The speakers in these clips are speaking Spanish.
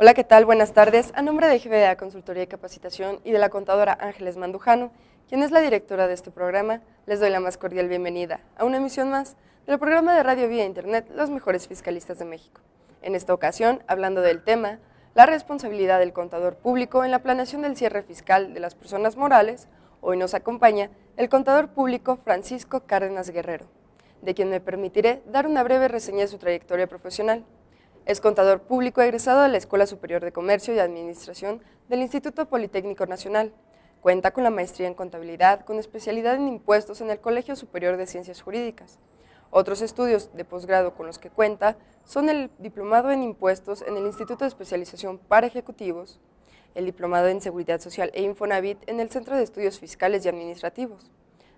Hola, ¿qué tal? Buenas tardes. A nombre de GBA Consultoría y Capacitación y de la contadora Ángeles Mandujano, quien es la directora de este programa, les doy la más cordial bienvenida a una emisión más del programa de radio vía internet Los Mejores Fiscalistas de México. En esta ocasión, hablando del tema, la responsabilidad del contador público en la planeación del cierre fiscal de las personas morales, hoy nos acompaña el contador público Francisco Cárdenas Guerrero, de quien me permitiré dar una breve reseña de su trayectoria profesional. Es contador público egresado de la Escuela Superior de Comercio y Administración del Instituto Politécnico Nacional. Cuenta con la maestría en contabilidad con especialidad en impuestos en el Colegio Superior de Ciencias Jurídicas. Otros estudios de posgrado con los que cuenta son el diplomado en impuestos en el Instituto de Especialización para Ejecutivos, el diplomado en Seguridad Social e Infonavit en el Centro de Estudios Fiscales y Administrativos.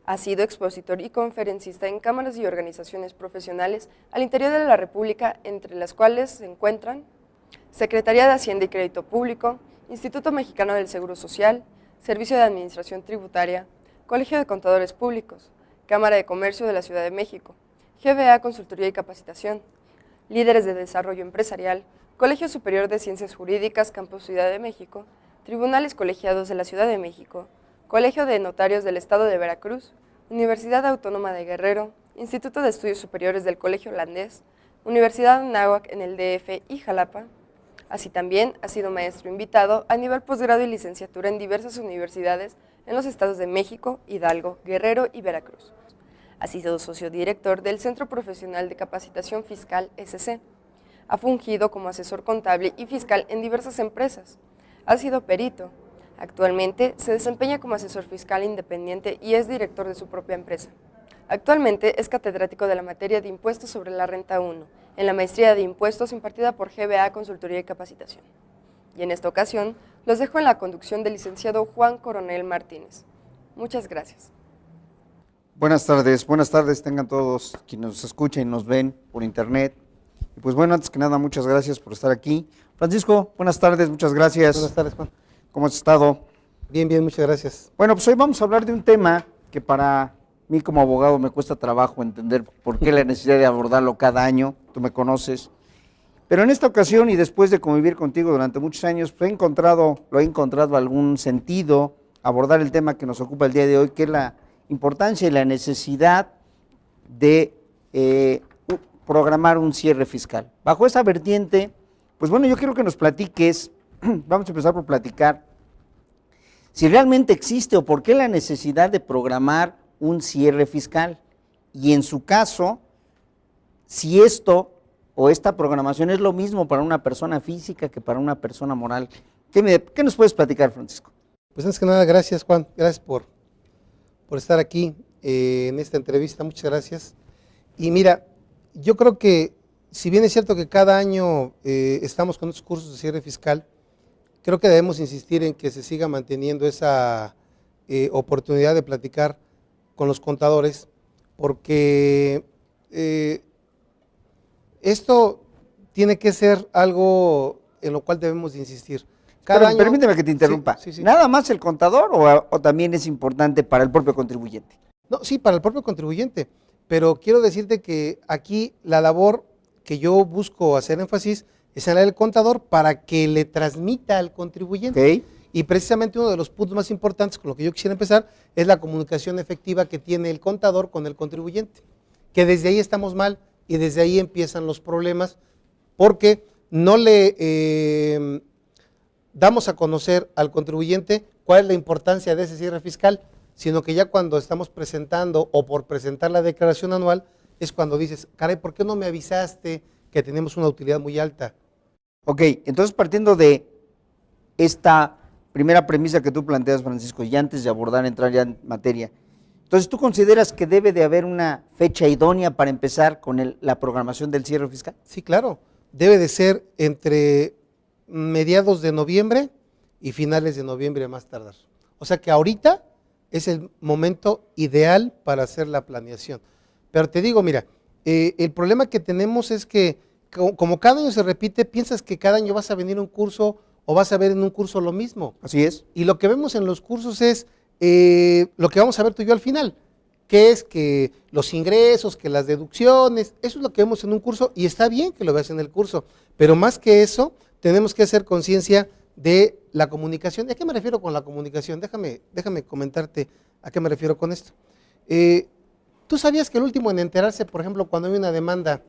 Ha sido expositor y conferencista en cámaras y organizaciones profesionales al interior de la República, entre las cuales se encuentran Secretaría de Hacienda y Crédito Público, Instituto Mexicano del Seguro Social, Servicio de Administración Tributaria, Colegio de Contadores Públicos, Cámara de Comercio de la Ciudad de México, GBA Consultoría y Capacitación, Líderes de Desarrollo Empresarial, Colegio Superior de Ciencias Jurídicas, Campus Ciudad de México, Tribunales Colegiados de la Ciudad de México, Colegio de Notarios del Estado de Veracruz, Universidad Autónoma de Guerrero, Instituto de Estudios Superiores del Colegio Holandés, Universidad Anáhuac en el DF y Jalapa. Así también ha sido maestro invitado a nivel posgrado y licenciatura en diversas universidades en los estados de México, Hidalgo, Guerrero y Veracruz. Ha sido socio director del Centro Profesional de Capacitación Fiscal SC. Ha fungido como asesor contable y fiscal en diversas empresas. Ha sido perito. Actualmente se desempeña como asesor fiscal independiente y es director de su propia empresa. Actualmente es catedrático de la materia de Impuestos sobre la Renta 1, en la maestría de Impuestos impartida por GBA Consultoría y Capacitación. Y en esta ocasión los dejo en la conducción del licenciado Juan Coronel Martínez. Muchas gracias. Buenas tardes tengan todos quienes nos escuchan y nos ven por internet. Y pues bueno, antes que nada, muchas gracias por estar aquí. Francisco, buenas tardes, muchas gracias. Buenas tardes, Juan. ¿Cómo has estado? Bien, muchas gracias. Bueno, pues hoy vamos a hablar de un tema que para mí como abogado me cuesta trabajo entender por qué la necesidad de abordarlo cada año, tú me conoces. Pero en esta ocasión y después de convivir contigo durante muchos años, pues he encontrado algún sentido abordar el tema que nos ocupa el día de hoy, que es la importancia y la necesidad de programar un cierre fiscal. Bajo esa vertiente, pues bueno, yo quiero que nos platiques, vamos a empezar por platicar, si realmente existe o por qué la necesidad de programar un cierre fiscal y en su caso, si esto o esta programación es lo mismo para una persona física que para una persona moral. ¿Qué nos puedes platicar, Francisco? Pues antes que nada, gracias, Juan, gracias por estar aquí en esta entrevista, muchas gracias. Y mira, yo creo que si bien es cierto que cada año estamos con estos cursos de cierre fiscal, creo que debemos insistir en que se siga manteniendo esa oportunidad de platicar con los contadores, porque esto tiene que ser algo en lo cual debemos de insistir. Pero permíteme que te interrumpa. Sí. ¿Nada más el contador o también es importante para el propio contribuyente? No, sí, para el propio contribuyente, pero quiero decirte que aquí la labor que yo busco hacer énfasis es en la del contador para que le transmita al contribuyente. Okay. Y precisamente uno de los puntos más importantes con lo que yo quisiera empezar es la comunicación efectiva que tiene el contador con el contribuyente, que desde ahí estamos mal y desde ahí empiezan los problemas porque no le damos a conocer al contribuyente cuál es la importancia de ese cierre fiscal, sino que ya cuando estamos presentando o por presentar la declaración anual es cuando dices, caray, ¿por qué no me avisaste que tenemos una utilidad muy alta? Ok, entonces partiendo de esta primera premisa que tú planteas, Francisco, y antes de entrar ya en materia, entonces ¿tú consideras que debe de haber una fecha idónea para empezar con la programación del cierre fiscal? Sí, claro, debe de ser entre mediados de noviembre y finales de noviembre más tardar. O sea que ahorita es el momento ideal para hacer la planeación. Pero te digo, mira, el problema que tenemos es que como cada año se repite, piensas que cada año vas a venir a un curso o vas a ver en un curso lo mismo. Así es. Y lo que vemos en los cursos es lo que vamos a ver tú y yo al final, que es que los ingresos, que las deducciones, eso es lo que vemos en un curso y está bien que lo veas en el curso, pero más que eso, tenemos que hacer conciencia de la comunicación. ¿Y a qué me refiero con la comunicación? Déjame comentarte a qué me refiero con esto. ¿Tú sabías que el último en enterarse, por ejemplo, cuando hay una demanda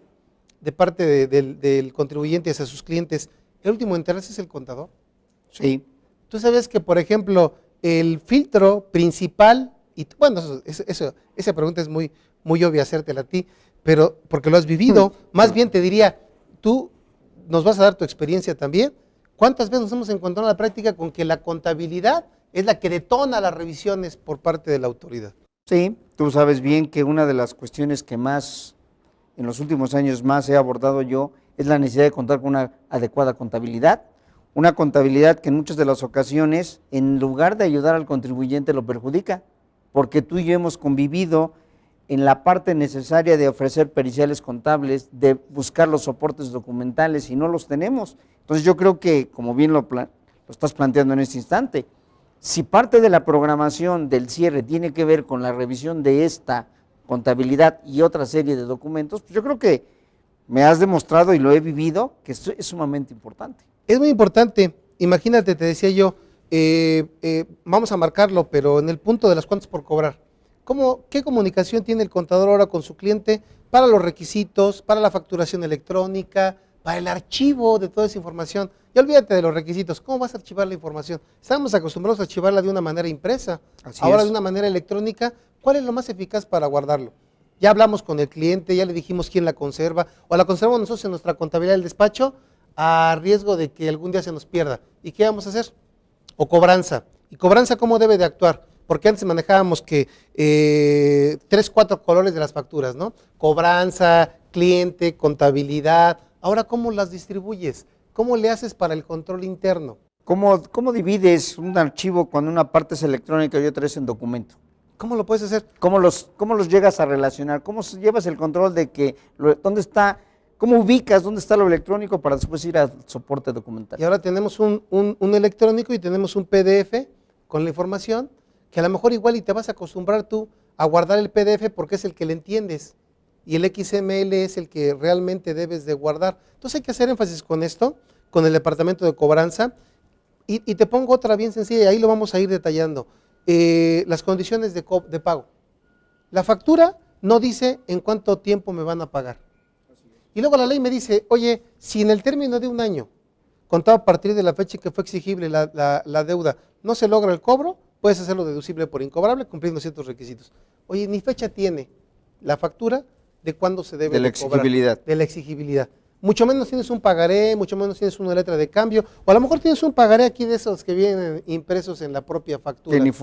de parte del contribuyente hacia sus clientes, el último en enterarse es el contador? Sí. ¿Tú sabías que, por ejemplo, el filtro principal, y bueno, esa pregunta es muy obvia hacértela a ti, pero porque lo has vivido, más bien te diría, tú nos vas a dar tu experiencia también. ¿Cuántas veces nos hemos encontrado en la práctica con que la contabilidad es la que detona las revisiones por parte de la autoridad? Sí, tú sabes bien que una de las cuestiones que más, en los últimos años más he abordado yo, es la necesidad de contar con una adecuada contabilidad. Una contabilidad que en muchas de las ocasiones, en lugar de ayudar al contribuyente, lo perjudica, porque tú y yo hemos convivido en la parte necesaria de ofrecer periciales contables, de buscar los soportes documentales y no los tenemos. Entonces yo creo que, como bien lo estás planteando en este instante, si parte de la programación del cierre tiene que ver con la revisión de esta contabilidad y otra serie de documentos, pues yo creo que me has demostrado y lo he vivido que esto es sumamente importante. Es muy importante. Imagínate, te decía yo, vamos a marcarlo, pero en el punto de las cuentas por cobrar. ¿Qué comunicación tiene el contador ahora con su cliente para los requisitos, para la facturación electrónica, para el archivo de toda esa información? Y olvídate de los requisitos, ¿cómo vas a archivar la información? Estábamos acostumbrados a archivarla de una manera impresa, ahora de una manera electrónica. ¿Cuál es lo más eficaz para guardarlo? Ya hablamos con el cliente, ya le dijimos quién la conserva, o la conservamos nosotros en nuestra contabilidad del despacho, a riesgo de que algún día se nos pierda. ¿Y qué vamos a hacer? O cobranza. ¿Y cobranza cómo debe de actuar? Porque antes manejábamos que 3, 4 colores de las facturas, ¿no? Cobranza, cliente, contabilidad. Ahora, ¿cómo las distribuyes? ¿Cómo le haces para el control interno? ¿Cómo divides un archivo cuando una parte es electrónica y otra es en documento? ¿Cómo lo puedes hacer? ¿Cómo los llegas a relacionar? ¿Cómo llevas el control de que dónde está, cómo ubicas dónde está lo electrónico para después ir al soporte documental? Y ahora tenemos un electrónico y tenemos un PDF con la información, que a lo mejor igual y te vas a acostumbrar tú a guardar el PDF porque es el que le entiendes y el XML es el que realmente debes de guardar. Entonces hay que hacer énfasis con esto, con el departamento de cobranza, y te pongo otra bien sencilla y ahí lo vamos a ir detallando. Las condiciones de pago. La factura no dice en cuánto tiempo me van a pagar. Y luego la ley me dice, oye, si en el término de un año, contado a partir de la fecha en que fue exigible la deuda, no se logra el cobro, puedes hacerlo deducible por incobrable cumpliendo ciertos requisitos. Oye, ni fecha tiene la factura de cuándo se debe de cobrar. De la exigibilidad. Mucho menos tienes un pagaré, mucho menos tienes una letra de cambio, o a lo mejor tienes un pagaré aquí de esos que vienen impresos en la propia factura. En las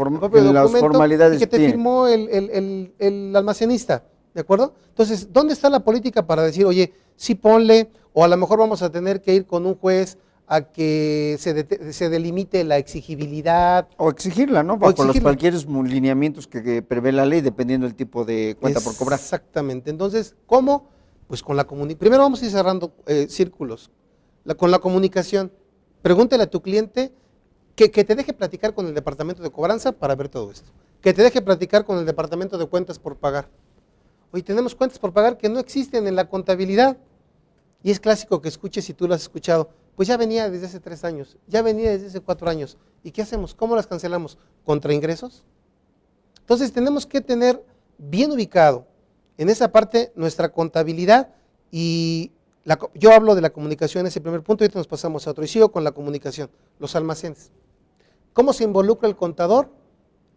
formalidades. Y que te firmó el almacenista, ¿de acuerdo? Entonces, ¿dónde está la política para decir, oye, sí ponle, o a lo mejor vamos a tener que ir con un juez a que se delimite la exigibilidad? O exigirla, ¿no? Bajo los cualquier lineamientos que prevé la ley, dependiendo del tipo de cuenta por cobrar. Exactamente. Entonces, ¿cómo? Pues con la comunicación. Primero vamos a ir cerrando círculos. Con la comunicación. Pregúntale a tu cliente que te deje platicar con el departamento de cobranza para ver todo esto. Que te deje platicar con el departamento de cuentas por pagar. Hoy tenemos cuentas por pagar que no existen en la contabilidad. Y es clásico que escuches si tú lo has escuchado. Pues ya venía desde hace 3 años, ya venía desde hace 4 años. ¿Y qué hacemos? ¿Cómo las cancelamos? ¿Contra ingresos? Entonces tenemos que tener bien ubicado en esa parte nuestra contabilidad y yo hablo de la comunicación en ese primer punto y ahorita nos pasamos a otro. Y sigo con la comunicación, los almacenes. ¿Cómo se involucra el contador?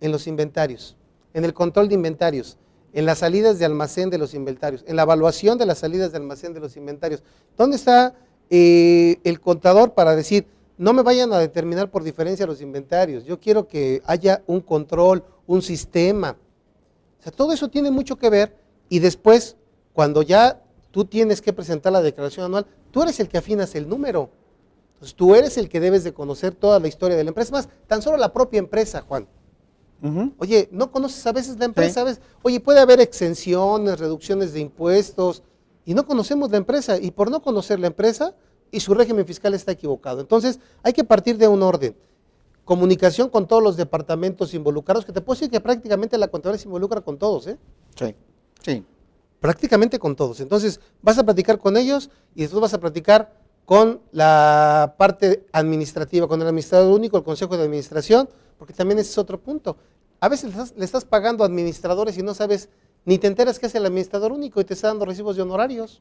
En los inventarios, en el control de inventarios, en las salidas de almacén de los inventarios, en la evaluación de las salidas de almacén de los inventarios. ¿Dónde está el contador para decir, no me vayan a determinar por diferencia los inventarios? Yo quiero que haya un control, un sistema. O sea, todo eso tiene mucho que ver y después, cuando ya tú tienes que presentar la declaración anual, tú eres el que afinas el número. Entonces, tú eres el que debes de conocer toda la historia de la empresa, más tan solo la propia empresa, Juan. Oye, no conoces a veces la empresa, ¿ves? Oye, puede haber exenciones, reducciones de impuestos, y no conocemos la empresa, y por no conocer la empresa, y su régimen fiscal está equivocado. Entonces, hay que partir de un orden. Comunicación con todos los departamentos involucrados, que te puedo decir que prácticamente la contabilidad se involucra con todos, ¿eh? Sí. Prácticamente con todos. Entonces, vas a platicar con ellos, y después vas a platicar con la parte administrativa, con el administrador único, el consejo de administración, porque también ese es otro punto. A veces le estás pagando a administradores y no sabes, ni te enteras que es el administrador único y te está dando recibos de honorarios.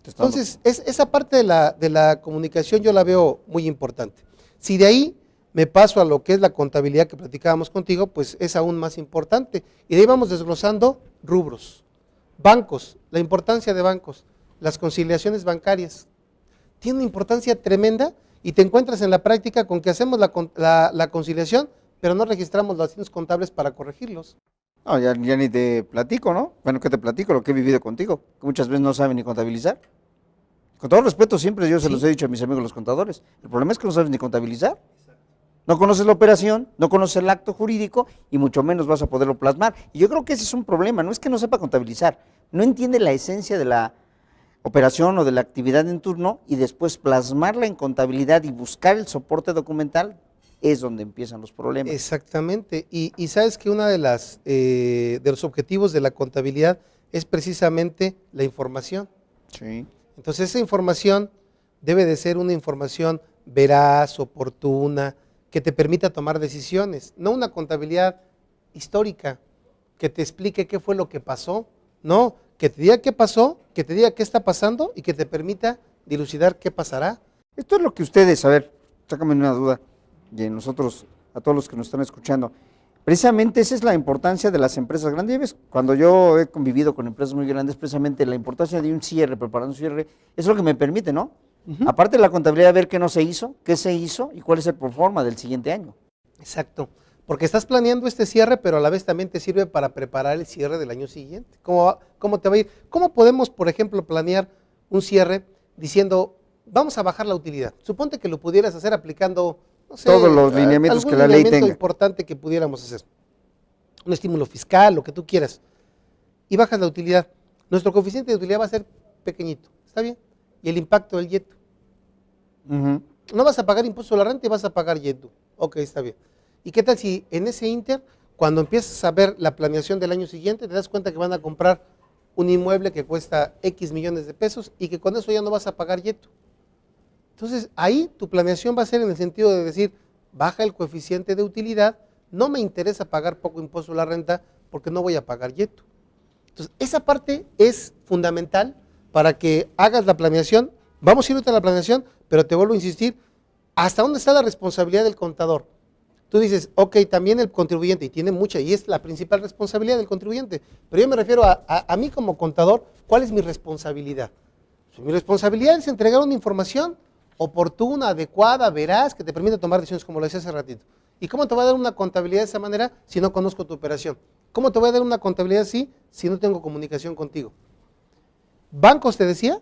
Entonces, esa parte de la comunicación yo la veo muy importante. Si de ahí me paso a lo que es la contabilidad que platicábamos contigo, pues es aún más importante. Y de ahí vamos desglosando rubros. Bancos, la importancia de bancos, las conciliaciones bancarias. Tiene una importancia tremenda y te encuentras en la práctica con que hacemos la conciliación, pero no registramos los acciones contables para corregirlos. No, ya ni te platico, ¿no? Bueno, ¿qué te platico? Lo que he vivido contigo, que muchas veces no saben ni contabilizar. Con todo respeto, siempre yo se los he dicho a mis amigos los contadores. El problema es que no sabes ni contabilizar. No conoces la operación, no conoces el acto jurídico y mucho menos vas a poderlo plasmar. Y yo creo que ese es un problema, no es que no sepa contabilizar, no entiende la esencia de la operación o de la actividad en turno y después plasmarla en contabilidad y buscar el soporte documental es donde empiezan los problemas. Exactamente, y sabes que uno de los objetivos de la contabilidad es precisamente la información. Sí. Entonces esa información debe de ser una información veraz, oportuna, que te permita tomar decisiones, no una contabilidad histórica, que te explique qué fue lo que pasó, no, que te diga qué pasó, que te diga qué está pasando y que te permita dilucidar qué pasará. Esto es lo que ustedes, a ver, sácame una duda, y nosotros, a todos los que nos están escuchando, precisamente esa es la importancia de las empresas grandes. ¿Ves? Cuando yo he convivido con empresas muy grandes, precisamente la importancia de un cierre, preparar un cierre, es lo que me permite, ¿no? Aparte de la contabilidad, ver qué no se hizo, qué se hizo y cuál es el proforma del siguiente año. Exacto, porque estás planeando este cierre, pero a la vez también te sirve para preparar el cierre del año siguiente. ¿Cómo te va a ir? ¿Cómo podemos, por ejemplo, planear un cierre diciendo, vamos a bajar la utilidad? Suponte que lo pudieras hacer aplicando, no sé, todos los lineamientos que la ley tenga. Algún importante que pudiéramos hacer. Un estímulo fiscal, lo que tú quieras. Y bajas la utilidad. Nuestro coeficiente de utilidad va a ser pequeñito, ¿está bien? Y el impacto del YETU. No vas a pagar impuesto a la renta y vas a pagar YETU. Ok, está bien. ¿Y qué tal si en ese inter, cuando empiezas a ver la planeación del año siguiente, te das cuenta que van a comprar un inmueble que cuesta X millones de pesos y que con eso ya no vas a pagar YETU? Entonces, ahí tu planeación va a ser en el sentido de decir, baja el coeficiente de utilidad, no me interesa pagar poco impuesto a la renta porque no voy a pagar YETU. Entonces, esa parte es fundamental para que hagas la planeación. Vamos a ir a la planeación, pero te vuelvo a insistir, ¿hasta dónde está la responsabilidad del contador? Tú dices, ok, también el contribuyente, y tiene mucha, y es la principal responsabilidad del contribuyente, pero yo me refiero a mí como contador, ¿cuál es mi responsabilidad? Mi responsabilidad es entregar una información oportuna, adecuada, veraz, que te permita tomar decisiones, como lo decía hace ratito. ¿Y cómo te voy a dar una contabilidad de esa manera si no conozco tu operación? ¿Cómo te voy a dar una contabilidad así si no tengo comunicación contigo? Bancos, te decía,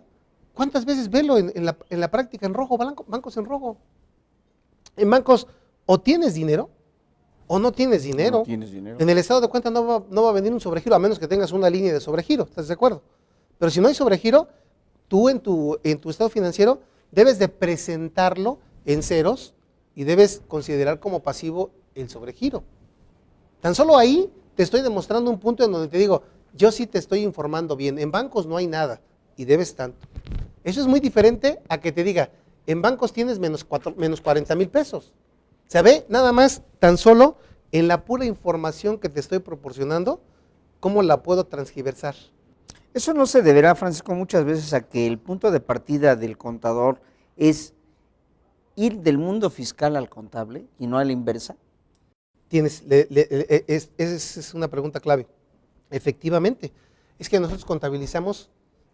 ¿cuántas veces velo en la práctica en rojo? Bancos en rojo. En bancos o tienes dinero o no tienes dinero. No tienes dinero. En el estado de cuenta no va a venir un sobregiro, a menos que tengas una línea de sobregiro, ¿estás de acuerdo? Pero si no hay sobregiro, tú en tu estado financiero debes de presentarlo en ceros y debes considerar como pasivo el sobregiro. Tan solo ahí te estoy demostrando un punto en donde te digo, yo sí te estoy informando bien, en bancos no hay nada y debes tanto. Eso es muy diferente a que te diga, en bancos tienes menos 40,000 pesos. Se ve nada más tan solo en la pura información que te estoy proporcionando, cómo la puedo transgiversar. Eso no se deberá, Francisco, muchas veces a que el punto de partida del contador es ir del mundo fiscal al contable y no a la inversa. Esa es una pregunta clave. Efectivamente, es que nosotros contabilizamos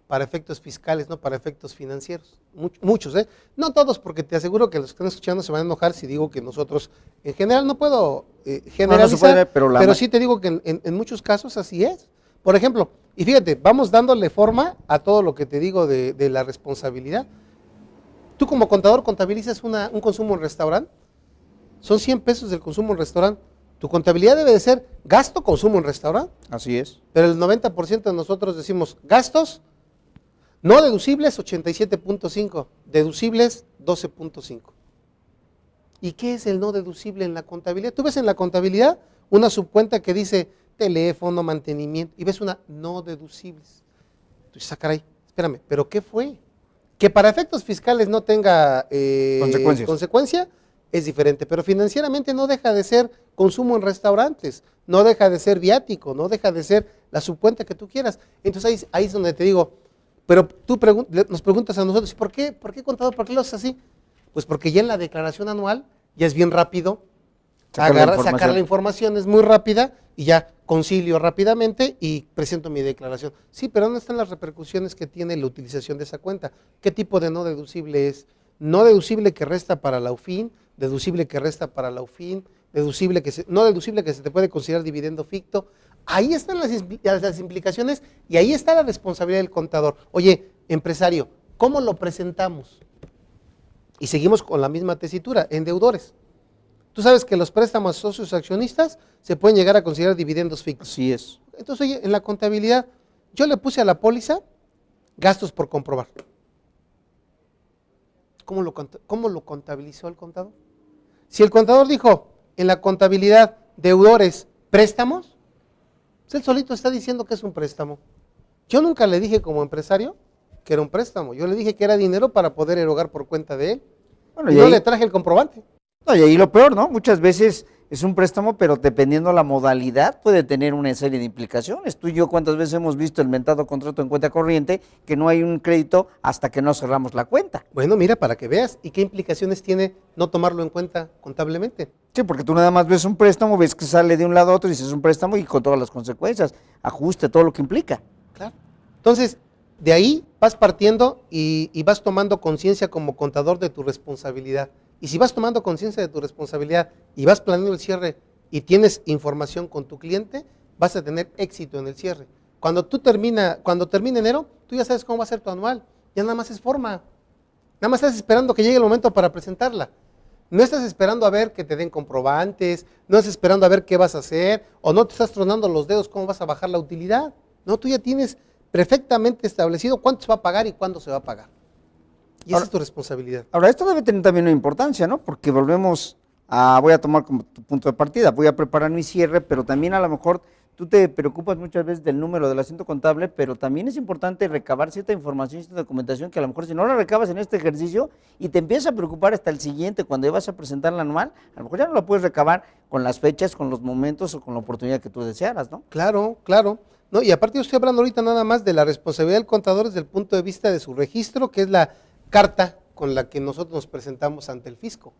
para efectos fiscales, no para efectos financieros. Muchos, ¿eh? No todos, porque te aseguro que los que están escuchando se van a enojar si digo que nosotros, en general, no puedo generalizar, no se puede, pero sí te digo que en muchos casos así es. Por ejemplo, y fíjate, vamos dándole forma a todo lo que te digo de la responsabilidad. Tú como contador contabilizas un consumo en restaurante, son 100 pesos del consumo en restaurante. Tu contabilidad debe de ser gasto, consumo en restaurante. Así es. Pero el 90% de nosotros decimos gastos, no deducibles 87.5, deducibles 12.5. ¿Y qué es el no deducible en la contabilidad? Tú ves en la contabilidad una subcuenta que dice teléfono, mantenimiento, y ves una no deducibles. Tú dices, caray, espérame, ¿pero qué fue? Que para efectos fiscales no tenga consecuencia es diferente, pero financieramente no deja de ser consumo en restaurantes, no deja de ser viático, no deja de ser la subcuenta que tú quieras. Entonces ahí es donde te digo, pero tú nos preguntas a nosotros, ¿por qué contador? ¿Por qué lo haces así? Pues porque ya en la declaración anual ya es bien rápido, sacar la información es muy rápida y ya concilio rápidamente y presento mi declaración. Sí, pero ¿dónde están las repercusiones que tiene la utilización de esa cuenta? ¿Qué tipo de no deducible es? No deducible que resta para la UFIN, deducible que resta para la UFIN, no deducible que se te puede considerar dividendo ficto. Ahí están las implicaciones y ahí está la responsabilidad del contador. Oye, empresario, ¿cómo lo presentamos? Y seguimos con la misma tesitura, en deudores. Tú sabes que los préstamos a socios accionistas se pueden llegar a considerar dividendos ficticios. Así es. Entonces, oye, en la contabilidad, yo le puse a la póliza gastos por comprobar. ¿Cómo lo contabilizó el contador? Si el contador dijo en la contabilidad deudores, préstamos, pues él solito está diciendo que es un préstamo. Yo nunca le dije como empresario que era un préstamo. Yo le dije que era dinero para poder erogar por cuenta de él. Bueno, y no le traje el comprobante. No, y ahí lo peor, ¿no? Muchas veces es un préstamo, pero dependiendo la modalidad puede tener una serie de implicaciones. Tú y yo cuántas veces hemos visto el mentado contrato en cuenta corriente que no hay un crédito hasta que no cerramos la cuenta. Bueno, mira, para que veas, ¿y qué implicaciones tiene no tomarlo en cuenta contablemente? Sí, porque tú nada más ves un préstamo, ves que sale de un lado a otro y dices es un préstamo y con todas las consecuencias, ajuste, todo lo que implica. Claro. Entonces, de ahí vas partiendo y vas tomando conciencia como contador de tu responsabilidad. Y si vas tomando conciencia de tu responsabilidad y vas planeando el cierre y tienes información con tu cliente, vas a tener éxito en el cierre. Cuando termine enero, tú ya sabes cómo va a ser tu anual. Ya nada más es forma. Nada más estás esperando que llegue el momento para presentarla. No estás esperando a ver que te den comprobantes, no estás esperando a ver qué vas a hacer, o no te estás tronando los dedos cómo vas a bajar la utilidad. No, tú ya tienes perfectamente establecido cuánto se va a pagar y cuándo se va a pagar. Y esa es tu responsabilidad. Ahora, esto debe tener también una importancia, ¿no? Porque voy a tomar como tu punto de partida, voy a preparar mi cierre, pero también a lo mejor tú te preocupas muchas veces del número del asiento contable, pero también es importante recabar cierta información, cierta documentación que a lo mejor si no la recabas en este ejercicio y te empieza a preocupar hasta el siguiente, cuando ya vas a presentar la anual, a lo mejor ya no la puedes recabar con las fechas, con los momentos o con la oportunidad que tú desearas, ¿no? Claro, claro. No, y aparte yo estoy hablando ahorita nada más de la responsabilidad del contador desde el punto de vista de su registro, que es la carta con la que nosotros nos presentamos ante el fisco.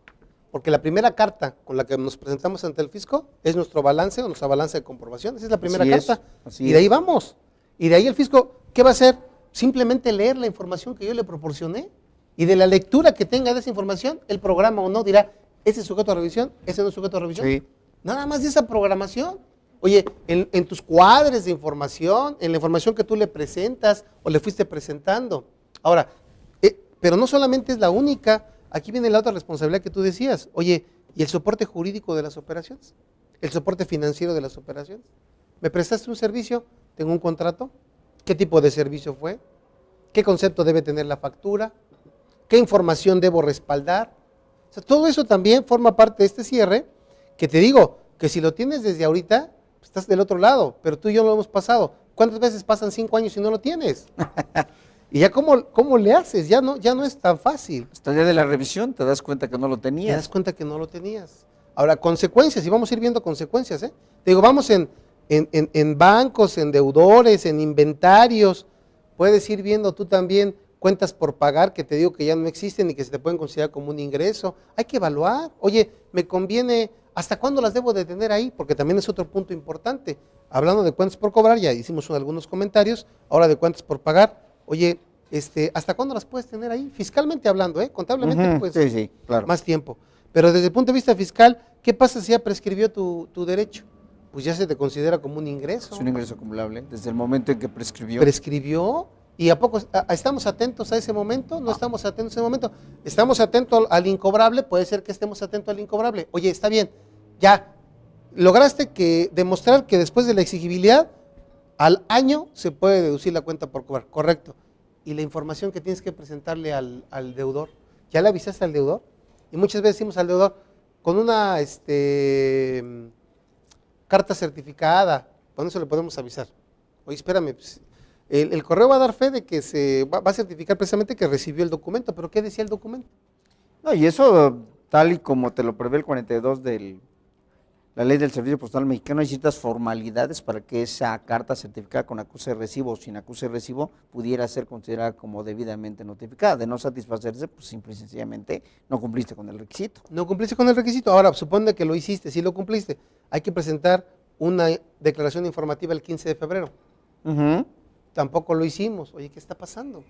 Porque la primera carta con la que nos presentamos ante el fisco es nuestro balance o nuestra balanza de comprobación. Esa es la primera carta. Y de ahí vamos. Y de ahí el fisco, ¿qué va a hacer? Simplemente leer la información que yo le proporcioné. Y de la lectura que tenga de esa información, el programa o no dirá, ¿ese es sujeto a revisión? ¿Ese no es sujeto a revisión? Sí. Nada más de esa programación. Oye, en tus cuadres de información, en la información que tú le presentas o le fuiste presentando. Ahora, pero no solamente es la única, aquí viene la otra responsabilidad que tú decías. Oye, ¿y el soporte jurídico de las operaciones? ¿El soporte financiero de las operaciones? ¿Me prestaste un servicio? ¿Tengo un contrato? ¿Qué tipo de servicio fue? ¿Qué concepto debe tener la factura? ¿Qué información debo respaldar? O sea, todo eso también forma parte de este cierre, que te digo, que si lo tienes desde ahorita, pues estás del otro lado, pero tú y yo lo hemos pasado. ¿Cuántas veces pasan 5 años y no lo tienes? Y ya cómo le haces, ya no es tan fácil. Hasta el día de la revisión te das cuenta que no lo tenías. Te das cuenta que no lo tenías. Ahora, consecuencias, y vamos a ir viendo consecuencias, ¿eh? Te digo, vamos en bancos, en deudores, en inventarios, puedes ir viendo tú también cuentas por pagar que te digo que ya no existen y que se te pueden considerar como un ingreso. Hay que evaluar, oye, me conviene, ¿hasta cuándo las debo de tener ahí? Porque también es otro punto importante. Hablando de cuentas por cobrar, ya hicimos algunos comentarios, ahora de cuentas por pagar. Oye, ¿hasta cuándo las puedes tener ahí? Fiscalmente hablando, contablemente, pues, sí, claro. Más tiempo. Pero desde el punto de vista fiscal, ¿qué pasa si ya prescribió tu derecho? Pues ya se te considera como un ingreso. Es un ingreso acumulable, desde el momento en que prescribió. Prescribió, y ¿a poco estamos atentos a ese momento? No estamos atentos a ese momento. Estamos atentos al incobrable, puede ser que estemos atentos al incobrable. Oye, está bien, ya lograste demostrar que después de la exigibilidad, al año se puede deducir la cuenta por cobrar, correcto. Y la información que tienes que presentarle al deudor, ¿ya le avisaste al deudor? Y muchas veces decimos al deudor, con una carta certificada, con eso le podemos avisar. Oye, espérame, pues, El correo va a dar fe de que se va a certificar precisamente que recibió el documento, pero ¿qué decía el documento? No, y eso, tal y como te lo prevé el 42 de la Ley del Servicio Postal Mexicano, hay ciertas formalidades para que esa carta certificada con acuse de recibo o sin acuse de recibo pudiera ser considerada como debidamente notificada. De no satisfacerse, pues simple y sencillamente no cumpliste con el requisito. No cumpliste con el requisito. Ahora, supone que lo hiciste, sí lo cumpliste. Hay que presentar una declaración informativa el 15 de febrero. Tampoco lo hicimos. Oye, ¿qué está pasando?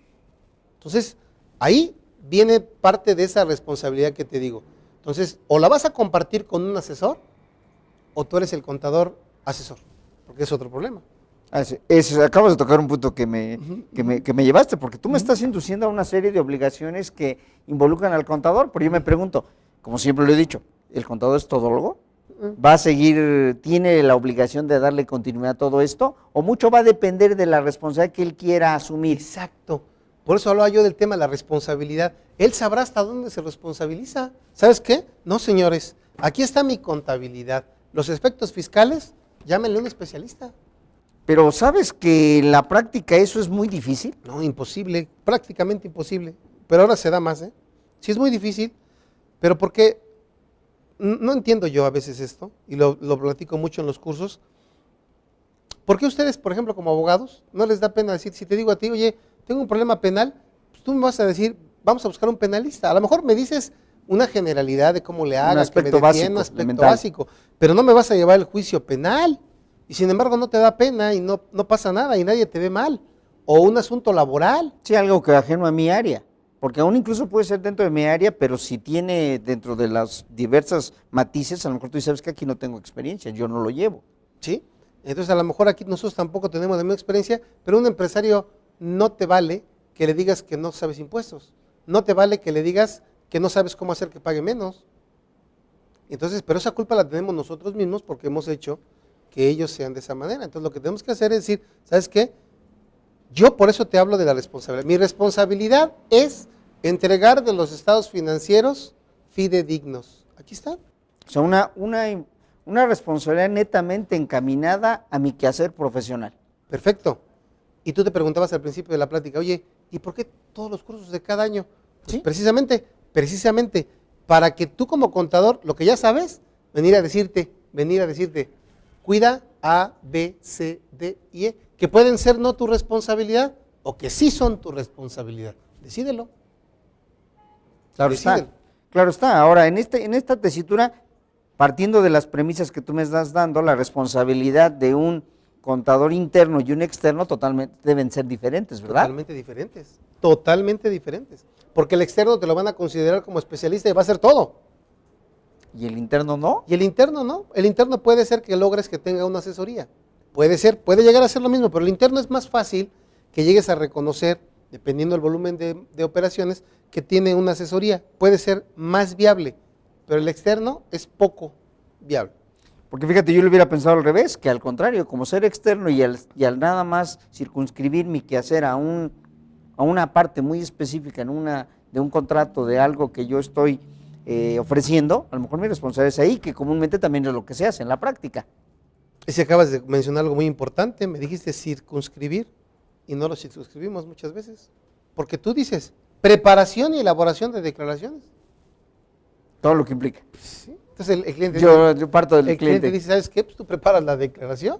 Entonces, ahí viene parte de esa responsabilidad que te digo. Entonces, o la vas a compartir con un asesor, o tú eres el contador asesor, porque es otro problema. Acabas de tocar un punto que me llevaste, porque tú me estás induciendo a una serie de obligaciones que involucran al contador, pero yo me pregunto, como siempre lo he dicho, ¿el contador es todólogo? ¿Va a seguir, tiene la obligación de darle continuidad a todo esto? ¿O mucho va a depender de la responsabilidad que él quiera asumir? Exacto. Por eso hablaba yo del tema de la responsabilidad. Él sabrá hasta dónde se responsabiliza. ¿Sabes qué? No, señores, aquí está mi contabilidad. Los aspectos fiscales, llámenle a un especialista. Pero ¿sabes que en la práctica eso es muy difícil? No, imposible, prácticamente imposible. Pero ahora se da más, ¿eh? Sí es muy difícil, pero ¿por qué? No entiendo yo a veces esto, y lo platico mucho en los cursos. ¿Por qué ustedes, por ejemplo, como abogados, no les da pena decir, si te digo a ti, oye, tengo un problema penal, pues tú me vas a decir, vamos a buscar un penalista? A lo mejor me dices una generalidad de cómo le haga, un aspecto un aspecto básico, pero no me vas a llevar el juicio penal, y sin embargo no te da pena y no pasa nada y nadie te ve mal, o un asunto laboral. Sí, algo que ajeno a mi área, porque aún incluso puede ser dentro de mi área, pero si tiene dentro de las diversas matices, a lo mejor tú sabes que aquí no tengo experiencia, yo no lo llevo. Sí, entonces a lo mejor aquí nosotros tampoco tenemos la misma experiencia, pero un empresario no te vale que le digas que no sabes impuestos, no te vale que le digas que no sabes cómo hacer que pague menos. Entonces, pero esa culpa la tenemos nosotros mismos porque hemos hecho que ellos sean de esa manera. Entonces lo que tenemos que hacer es decir, ¿sabes qué? Yo por eso te hablo de la responsabilidad. Mi responsabilidad es entregar de los estados financieros fidedignos. Aquí están. O sea, una responsabilidad netamente encaminada a mi quehacer profesional. Perfecto. Y tú te preguntabas al principio de la plática, oye, ¿y por qué todos los cursos de cada año? Pues ¿sí? Precisamente, para que tú como contador, lo que ya sabes, venir a decirte, cuida A, B, C, D y E, que pueden ser no tu responsabilidad o que sí son tu responsabilidad. Decídelo. Claro está. Claro está. Ahora, en esta tesitura, partiendo de las premisas que tú me estás dando, la responsabilidad de un contador interno y un externo totalmente deben ser diferentes, ¿verdad? Totalmente diferentes. Porque el externo te lo van a considerar como especialista y va a hacer todo. ¿Y el interno no? Y el interno no. El interno puede ser que logres que tenga una asesoría. Puede llegar a ser lo mismo, pero el interno es más fácil que llegues a reconocer, dependiendo del volumen de operaciones, que tiene una asesoría. Puede ser más viable, pero el externo es poco viable. Porque fíjate, yo lo hubiera pensado al revés, que al contrario, como ser externo y al nada más circunscribir mi quehacer a una parte muy específica de un contrato, de algo que yo estoy ofreciendo, a lo mejor mi responsabilidad es ahí, que comúnmente también es lo que se hace en la práctica. Y si acabas de mencionar algo muy importante, me dijiste circunscribir, y no lo circunscribimos muchas veces, porque tú dices preparación y elaboración de declaraciones. Todo lo que implica. Sí. Entonces el cliente yo parto del cliente dice, ¿sabes qué? Pues tú preparas la declaración.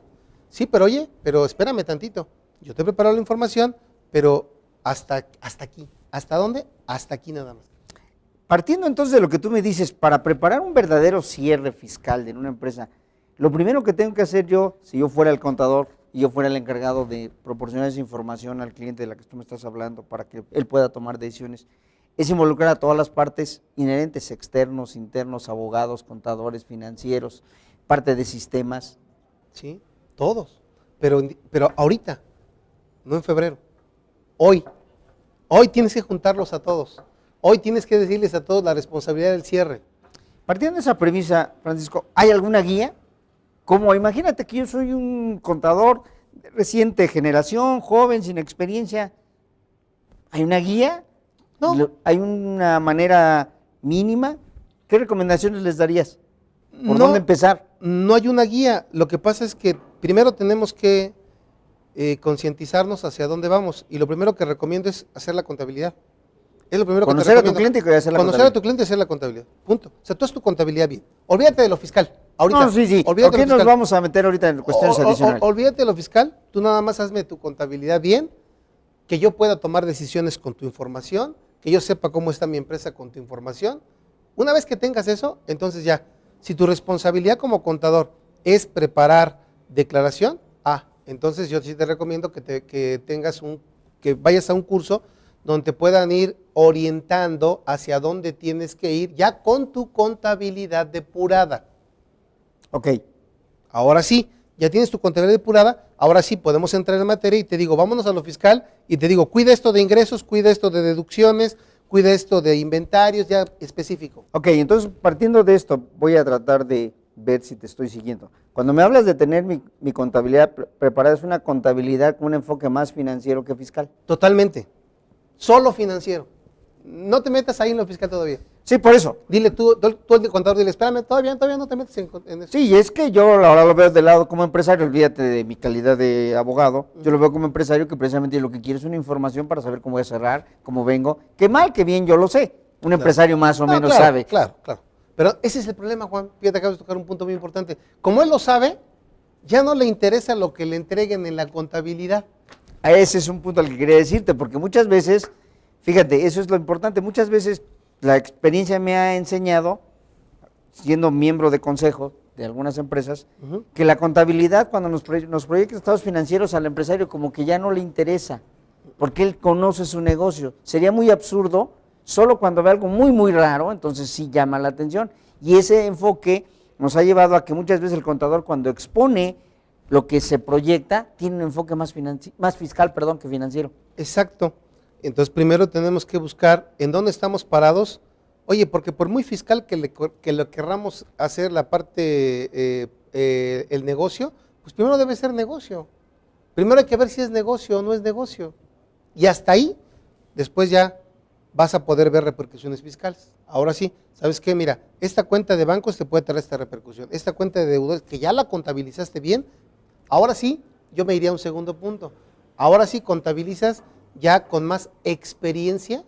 Sí, pero oye, pero espérame tantito. Yo te he preparado la información, pero hasta aquí. ¿Hasta dónde? Hasta aquí nada más. Partiendo entonces de lo que tú me dices, para preparar un verdadero cierre fiscal de una empresa, lo primero que tengo que hacer yo, si yo fuera el contador y yo fuera el encargado de proporcionar esa información al cliente de la que tú me estás hablando para que él pueda tomar decisiones, es involucrar a todas las partes inherentes, externos, internos, abogados, contadores, financieros, parte de sistemas. Sí, todos, pero ahorita, no en febrero, hoy tienes que juntarlos a todos, hoy tienes que decirles a todos la responsabilidad del cierre. Partiendo de esa premisa, Francisco, ¿hay alguna guía? Como imagínate que yo soy un contador de reciente generación, joven, sin experiencia, ¿hay una guía? No. ¿Hay una manera mínima? ¿Qué recomendaciones les darías? ¿Por dónde empezar? No hay una guía. Lo que pasa es que primero tenemos que concientizarnos hacia dónde vamos. Y lo primero que recomiendo es hacer la contabilidad. Es lo primero que te Conocer a tu recomiendo. cliente y hacer la Conocer contabilidad. a tu cliente y hacer la contabilidad. Punto. O sea, tú haz tu contabilidad bien. Olvídate de lo fiscal. Ahorita. No, sí. Olvídate ¿Por de qué lo nos fiscal. vamos a meter ahorita en cuestiones adicionales? Olvídate de lo fiscal. Tú nada más hazme tu contabilidad bien, que yo pueda tomar decisiones con tu información, que yo sepa cómo está mi empresa con tu información. Una vez que tengas eso, entonces ya, si tu responsabilidad como contador es preparar declaración, entonces yo sí te recomiendo que vayas a un curso donde te puedan ir orientando hacia dónde tienes que ir ya con tu contabilidad depurada. Ok. Ahora sí, ya tienes tu contabilidad depurada, ahora sí podemos entrar en materia y te digo, vámonos a lo fiscal y te digo, cuida esto de ingresos, cuida esto de deducciones, cuida esto de inventarios, ya específico. Ok, entonces partiendo de esto, voy a tratar de ver si te estoy siguiendo. Cuando me hablas de tener mi contabilidad preparada, es una contabilidad con un enfoque más financiero que fiscal. Totalmente. Solo financiero. No te metas ahí en lo fiscal todavía. Sí, por eso. Dile tú al contador, dile, espérame, todavía no te metas en eso. Sí, es que yo ahora lo veo del lado como empresario, olvídate de mi calidad de abogado, yo lo veo como empresario que precisamente lo que quiere es una información para saber cómo voy a cerrar, cómo vengo, que mal, que bien, yo lo sé. Un empresario más o menos claro, sabe. Claro. Pero ese es el problema, Juan. Fíjate, acabas de tocar un punto muy importante. Como él lo sabe, ya no le interesa lo que le entreguen en la contabilidad. Ese es un punto al que quería decirte, porque muchas veces, fíjate, eso es lo importante, muchas veces la experiencia me ha enseñado, siendo miembro de consejo de algunas empresas, que la contabilidad cuando nos proyecta estados financieros al empresario como que ya no le interesa, porque él conoce su negocio. Sería muy absurdo, solo cuando ve algo muy raro, entonces sí llama la atención. Y ese enfoque nos ha llevado a que muchas veces el contador cuando expone lo que se proyecta, tiene un enfoque más fiscal, que financiero. Exacto. Entonces, primero tenemos que buscar en dónde estamos parados. Oye, porque por muy fiscal que lo querramos hacer la parte, el negocio, pues primero debe ser negocio. Primero hay que ver si es negocio o no es negocio. Y hasta ahí, después ya vas a poder ver repercusiones fiscales. Ahora sí, ¿sabes qué? Mira, esta cuenta de bancos te puede traer esta repercusión. Esta cuenta de deudores, que ya la contabilizaste bien, ahora sí, yo me iría a un segundo punto. Ahora sí contabilizas ya con más experiencia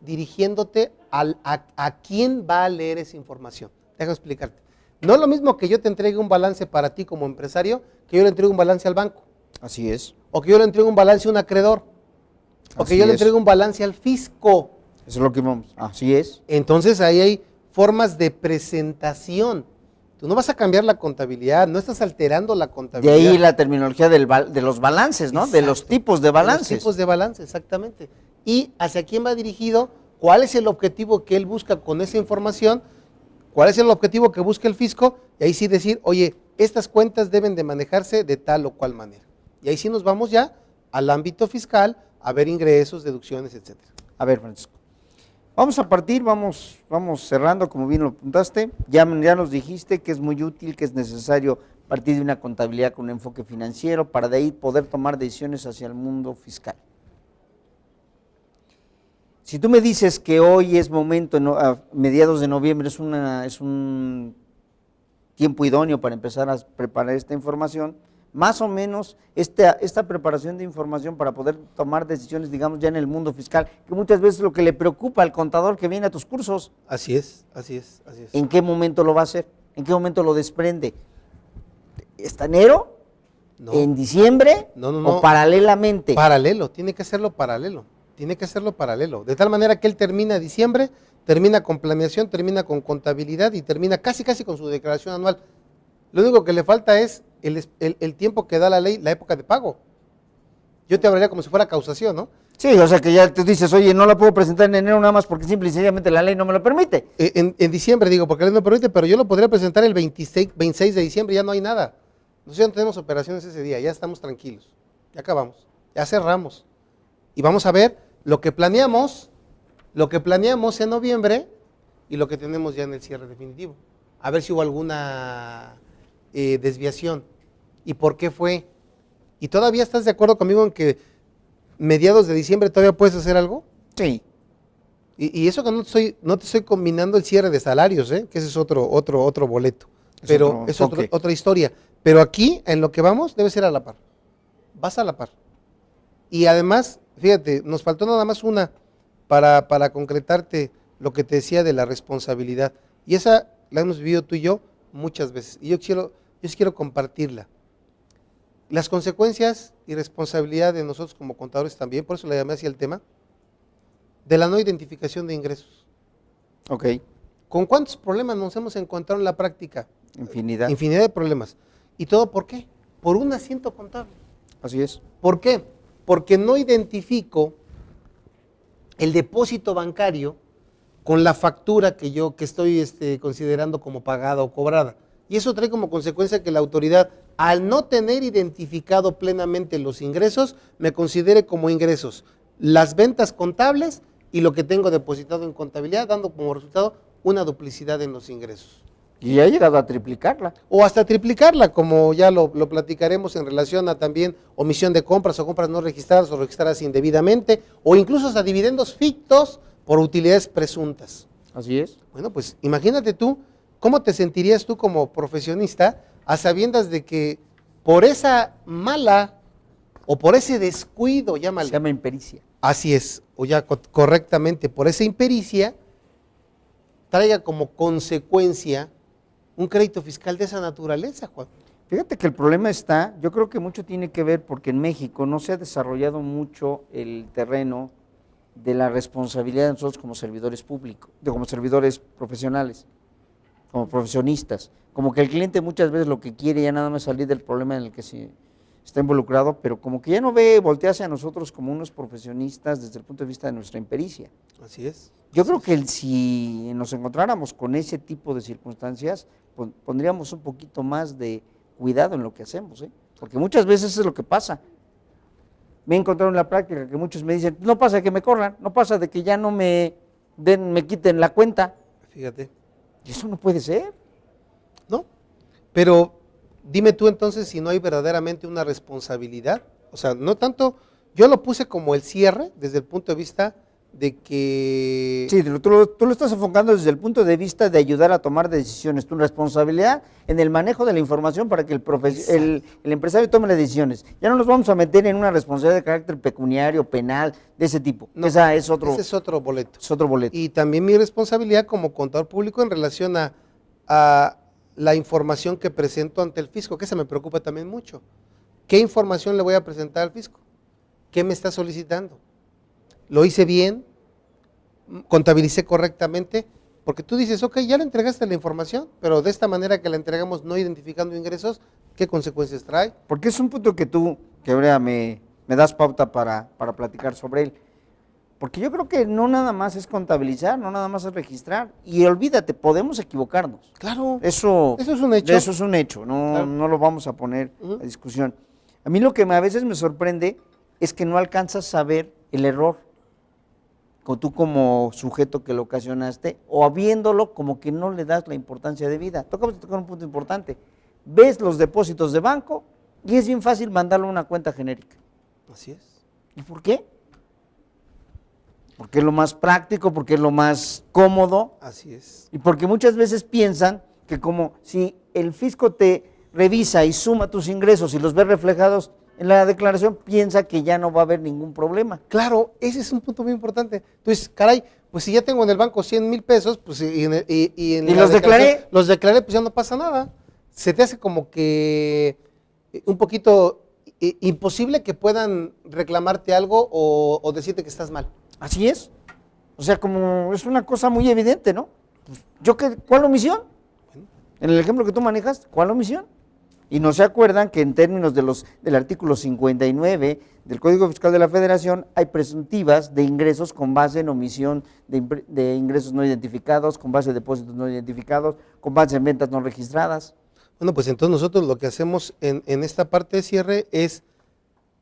dirigiéndote a quién va a leer esa información. Déjame explicarte. No es lo mismo que yo te entregue un balance para ti como empresario, que yo le entregue un balance al banco. Así es. O que yo le entregue un balance a un acreedor. O que yo le entregue un balance al fisco. Eso es lo que vamos. Así es. Entonces ahí hay formas de presentación. Tú no vas a cambiar la contabilidad, no estás alterando la contabilidad. De ahí la terminología de los balances, ¿no? Exacto. De los tipos de balances. De los tipos de balance, exactamente. Y hacia quién va dirigido, cuál es el objetivo que él busca con esa información, cuál es el objetivo que busca el fisco, y ahí sí decir, oye, estas cuentas deben de manejarse de tal o cual manera. Y ahí sí nos vamos ya al ámbito fiscal, a ver ingresos, deducciones, etcétera. A ver, Francisco. Vamos a partir, vamos cerrando, como bien lo apuntaste. Ya nos dijiste que es muy útil, que es necesario partir de una contabilidad con un enfoque financiero para de ahí poder tomar decisiones hacia el mundo fiscal. Si tú me dices que hoy es momento, a mediados de noviembre, es un tiempo idóneo para empezar a preparar esta información, más o menos esta preparación de información para poder tomar decisiones, digamos, ya en el mundo fiscal, que muchas veces es lo que le preocupa al contador que viene a tus cursos. Así es. ¿En qué momento lo va a hacer? ¿En qué momento lo desprende? ¿Está enero? No. ¿En diciembre? No. ¿O paralelamente? Paralelo, tiene que hacerlo paralelo. De tal manera que él termina diciembre, termina con planeación, termina con contabilidad y termina casi con su declaración anual. Lo único que le falta es el tiempo que da la ley, la época de pago. Yo te hablaría como si fuera causación, ¿no? Sí, o sea que ya te dices, oye, no la puedo presentar en enero nada más porque simple y sencillamente la ley no me lo permite. En diciembre, digo, porque la ley no permite, pero yo lo podría presentar el 26 de diciembre, ya no hay nada. Nosotros ya no tenemos operaciones ese día, ya estamos tranquilos, ya acabamos, ya cerramos. Y vamos a ver lo que planeamos en noviembre y lo que tenemos ya en el cierre definitivo. A ver si hubo alguna desviación y por qué fue. ¿Y todavía estás de acuerdo conmigo en que mediados de diciembre todavía puedes hacer algo? Sí. Y eso que no te estoy combinando el cierre de salarios, que ese es otro boleto, pero es otra historia. Pero aquí, en lo que vamos, debe ser a la par. vas a la par. Y además, fíjate, nos faltó nada más una para concretarte lo que te decía de la responsabilidad. Y esa la hemos vivido tú y yo muchas veces. Y yo quiero compartirla. Las consecuencias y responsabilidad de nosotros como contadores también, por eso le llamé así el tema, de la no identificación de ingresos. Ok. ¿Con cuántos problemas nos hemos encontrado en la práctica? Infinidad. Infinidad de problemas. ¿Y todo por qué? Por un asiento contable. Así es. ¿Por qué? Porque no identifico el depósito bancario con la factura que estoy considerando como pagada o cobrada. Y eso trae como consecuencia que la autoridad, al no tener identificado plenamente los ingresos, me considere como ingresos las ventas contables y lo que tengo depositado en contabilidad, dando como resultado una duplicidad en los ingresos. Y ha llegado a triplicarla. O hasta triplicarla, como ya lo platicaremos en relación a también omisión de compras o compras no registradas o registradas indebidamente, o incluso hasta dividendos fictos por utilidades presuntas. Así es. Bueno, pues imagínate tú, ¿cómo te sentirías tú como profesionista a sabiendas de que por esa mala o por ese descuido, llámale? Se llama impericia. Así es, o ya correctamente, por esa impericia, traiga como consecuencia un crédito fiscal de esa naturaleza, Juan. Fíjate que el problema está, yo creo que mucho tiene que ver porque en México no se ha desarrollado mucho el terreno de la responsabilidad de nosotros como servidores públicos, como servidores profesionales, como profesionistas. Como que el cliente muchas veces lo que quiere ya nada más salir del problema en el que se está involucrado, pero como que ya no voltea hacia nosotros como unos profesionistas desde el punto de vista de nuestra impericia. Así es. Yo creo que si nos encontráramos con ese tipo de circunstancias, pondríamos un poquito más de cuidado en lo que hacemos, porque muchas veces es lo que pasa. Me he encontrado en la práctica que muchos me dicen, no pasa de que me corran, no pasa de que ya no me quiten la cuenta. Fíjate. Y eso no puede ser. No, pero dime tú entonces si no hay verdaderamente una responsabilidad. O sea, no tanto, yo lo puse como el cierre desde el punto de vista de que... Sí, tú lo estás enfocando desde el punto de vista de ayudar a tomar decisiones, tu responsabilidad en el manejo de la información para que el empresario tome las decisiones. Ya no nos vamos a meter en una responsabilidad de carácter pecuniario, penal, de ese tipo. No, ese es otro boleto. Es otro boleto. Y también mi responsabilidad como contador público en relación a la información que presento ante el fisco, que se me preocupa también mucho. ¿Qué información le voy a presentar al fisco? ¿Qué me está solicitando? ¿Lo hice bien? ¿Contabilicé correctamente? Porque tú dices, ok, ya le entregaste la información, pero de esta manera que la entregamos no identificando ingresos, ¿qué consecuencias trae? Porque es un punto que ahora me das pauta para platicar sobre él. Porque yo creo que no nada más es contabilizar, no nada más es registrar. Y olvídate, podemos equivocarnos. Claro, Eso es un hecho. Eso es un hecho, Claro. no lo vamos a poner a discusión. A mí lo que a veces me sorprende es que no alcanzas a ver el error, tú como sujeto que lo ocasionaste, o habiéndolo como que no le das la importancia de vida. Toca un punto importante. Ves los depósitos de banco y es bien fácil mandarlo a una cuenta genérica. Así es. ¿Y por qué? Porque es lo más práctico, porque es lo más cómodo. Así es. Y porque muchas veces piensan que como si el fisco te revisa y suma tus ingresos y los ve reflejados en la declaración, piensa que ya no va a haber ningún problema. Claro, ese es un punto muy importante. Entonces, caray, pues si ya tengo en el banco 100,000 pesos, pues y los declaré. Los declaré, pues ya no pasa nada. Se te hace como que un poquito imposible que puedan reclamarte algo o decirte que estás mal. Así es. O sea, como es una cosa muy evidente, ¿no? Pues, ¿cuál omisión? En el ejemplo que tú manejas, ¿cuál omisión? Y no se acuerdan que en términos del artículo 59 del Código Fiscal de la Federación hay presuntivas de ingresos con base en omisión de ingresos no identificados, con base en depósitos no identificados, con base en ventas no registradas. Bueno, pues entonces nosotros lo que hacemos en esta parte de cierre es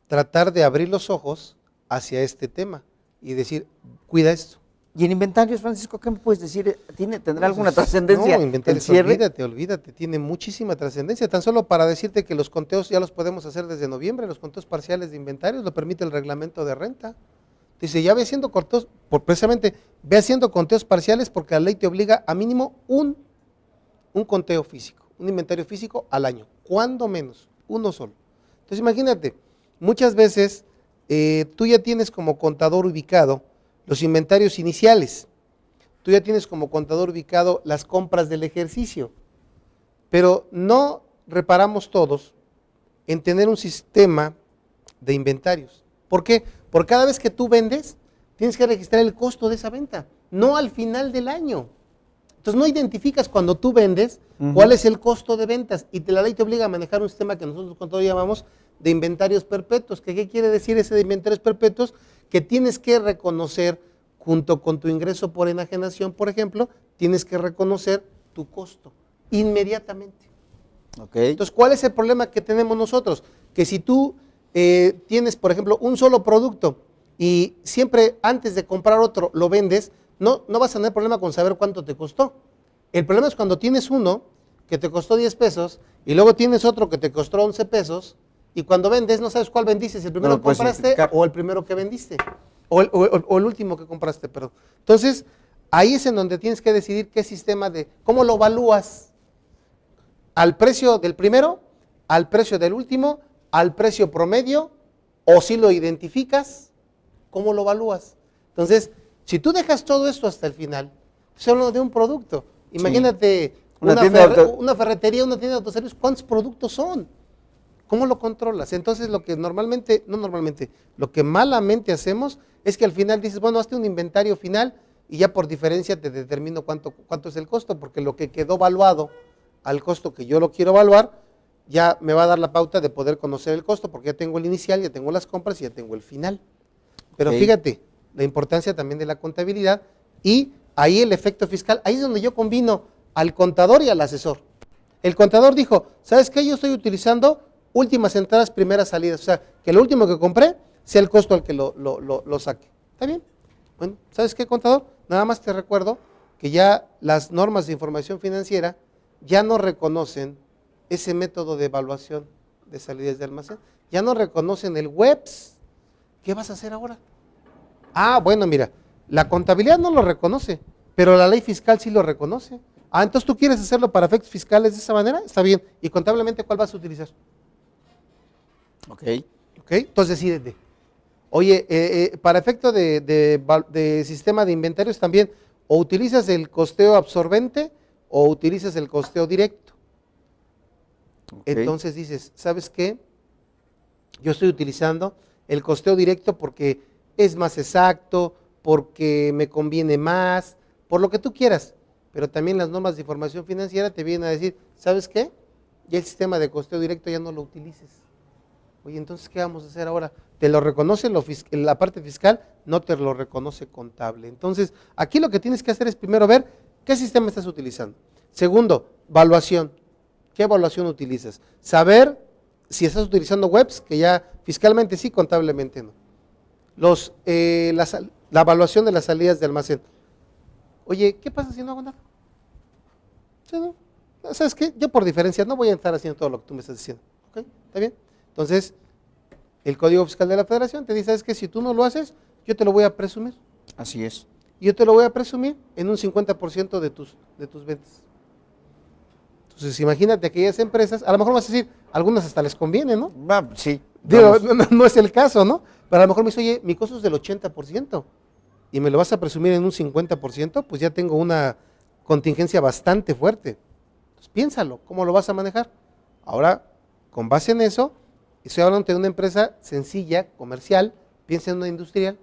tratar de abrir los ojos hacia este tema y decir, cuida esto. Y en inventarios, Francisco, ¿qué me puedes decir? ¿Tendrá alguna trascendencia? No, inventarios, olvídate, tiene muchísima trascendencia. Tan solo para decirte que los conteos ya los podemos hacer desde noviembre, los conteos parciales de inventarios, lo permite el reglamento de renta. Dice, ya ve haciendo conteos, precisamente, ve haciendo conteos parciales porque la ley te obliga a mínimo un conteo físico, un inventario físico al año, cuando menos, uno solo. Entonces imagínate, muchas veces tú ya tienes como contador ubicado los inventarios iniciales, tú ya tienes como contador ubicado las compras del ejercicio, pero no reparamos todos en tener un sistema de inventarios. ¿Por qué? Porque cada vez que tú vendes, tienes que registrar el costo de esa venta, no al final del año. Entonces no identificas cuando tú vendes cuál es el costo de ventas y la ley te obliga a manejar un sistema que nosotros con todo llamamos de inventarios perpetuos. ¿Qué quiere decir ese de inventarios perpetuos? Que tienes que reconocer junto con tu ingreso por enajenación, por ejemplo, tienes que reconocer tu costo inmediatamente. Okay. Entonces, ¿cuál es el problema que tenemos nosotros? Que si tú tienes, por ejemplo, un solo producto y siempre antes de comprar otro lo vendes, no vas a tener problema con saber cuánto te costó. El problema es cuando tienes uno que te costó 10 pesos y luego tienes otro que te costó 11 pesos y cuando vendes no sabes cuál vendiste, si el primero que compraste o el primero que vendiste o el último que compraste, perdón. Entonces, ahí es en donde tienes que decidir qué sistema cómo lo evalúas. ¿Al precio del primero? ¿Al precio del último? ¿Al precio promedio? ¿O si lo identificas? ¿Cómo lo evalúas? Entonces, si tú dejas todo esto hasta el final, estoy hablando de un producto. Imagínate una ferretería, una tienda de autoservicio, ¿cuántos productos son? ¿Cómo lo controlas? Entonces, lo que lo que malamente hacemos es que al final dices, bueno, hazte un inventario final y ya por diferencia te determino cuánto es el costo, porque lo que quedó evaluado al costo que yo lo quiero evaluar, ya me va a dar la pauta de poder conocer el costo, porque ya tengo el inicial, ya tengo las compras y ya tengo el final. Pero fíjate, la importancia también de la contabilidad y ahí el efecto fiscal, ahí es donde yo combino al contador y al asesor. El contador dijo, ¿sabes qué? Yo estoy utilizando últimas entradas, primeras salidas, o sea, que lo último que compré sea el costo al que lo saque. ¿Está bien? Bueno, ¿sabes qué, contador? Nada más te recuerdo que ya las normas de información financiera ya no reconocen ese método de evaluación de salidas de almacén, ya no reconocen el WEPS. ¿Qué vas a hacer ahora? Ah, bueno, mira, la contabilidad no lo reconoce, pero la ley fiscal sí lo reconoce. Ah, entonces tú quieres hacerlo para efectos fiscales de esa manera, está bien. ¿Y contablemente cuál vas a utilizar? Ok, entonces decídete. Oye, para efecto de sistema de inventarios también, o utilizas el costeo absorbente o utilizas el costeo directo. Entonces dices, ¿sabes qué? Yo estoy utilizando el costeo directo porque es más exacto, porque me conviene más, por lo que tú quieras, pero también las normas de información financiera te vienen a decir, ¿sabes qué? Ya el sistema de costeo directo ya no lo utilices. Oye, entonces, ¿qué vamos a hacer ahora? Te lo reconoce la parte fiscal, no te lo reconoce contable. Entonces, aquí lo que tienes que hacer es primero ver qué sistema estás utilizando. Segundo, evaluación. ¿Qué evaluación utilizas? Saber si estás utilizando WEPS, que ya fiscalmente sí, contablemente no. La evaluación de las salidas de almacén. Oye, ¿qué pasa si no hago nada? ¿Sí, no? ¿Sabes qué? Yo por diferencia no voy a estar haciendo todo lo que tú me estás diciendo. ¿Ok? ¿Está bien? Entonces, el Código Fiscal de la Federación te dice, ¿sabes qué? Si tú no lo haces, yo te lo voy a presumir. Así es. Y yo te lo voy a presumir en un 50% de tus ventas. Entonces, imagínate aquellas empresas, a lo mejor vas a decir, algunas hasta les conviene, ¿no? Sí. Digo, no es el caso, ¿no? Pero a lo mejor me dice, oye, mi costo es del 80% y me lo vas a presumir en un 50%, pues ya tengo una contingencia bastante fuerte. Entonces, piénsalo, ¿cómo lo vas a manejar? Ahora, con base en eso, estoy hablando de una empresa sencilla, comercial, piensa en una industrial,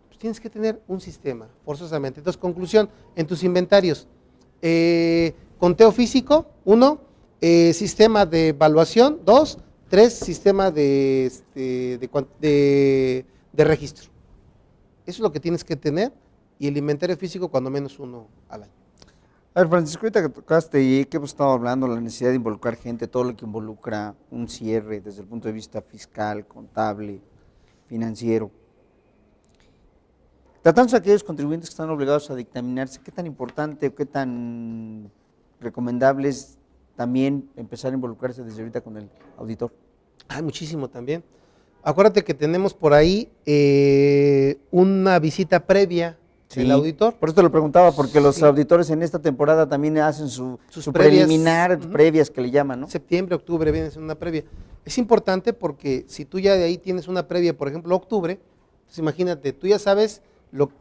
pues tienes que tener un sistema, forzosamente. Entonces, conclusión, en tus inventarios, conteo físico, 1, sistema de evaluación, 2, 3, sistema de registro. Eso es lo que tienes que tener y el inventario físico cuando menos 1 al año. A ver, Francisco, ahorita que tocaste y que hemos estado hablando, la necesidad de involucrar gente, todo lo que involucra un cierre desde el punto de vista fiscal, contable, financiero. Tratándose de aquellos contribuyentes que están obligados a dictaminarse, ¿qué tan importante o qué tan recomendable es también empezar a involucrarse desde ahorita con el auditor? Muchísimo también. Acuérdate que tenemos por ahí una visita previa del auditor. Por eso te lo preguntaba, porque los auditores en esta temporada también hacen su previas, preliminar, previas que le llaman, ¿no? Septiembre, octubre viene una previa. Es importante porque si tú ya de ahí tienes una previa, por ejemplo, octubre, pues imagínate, tú ya sabes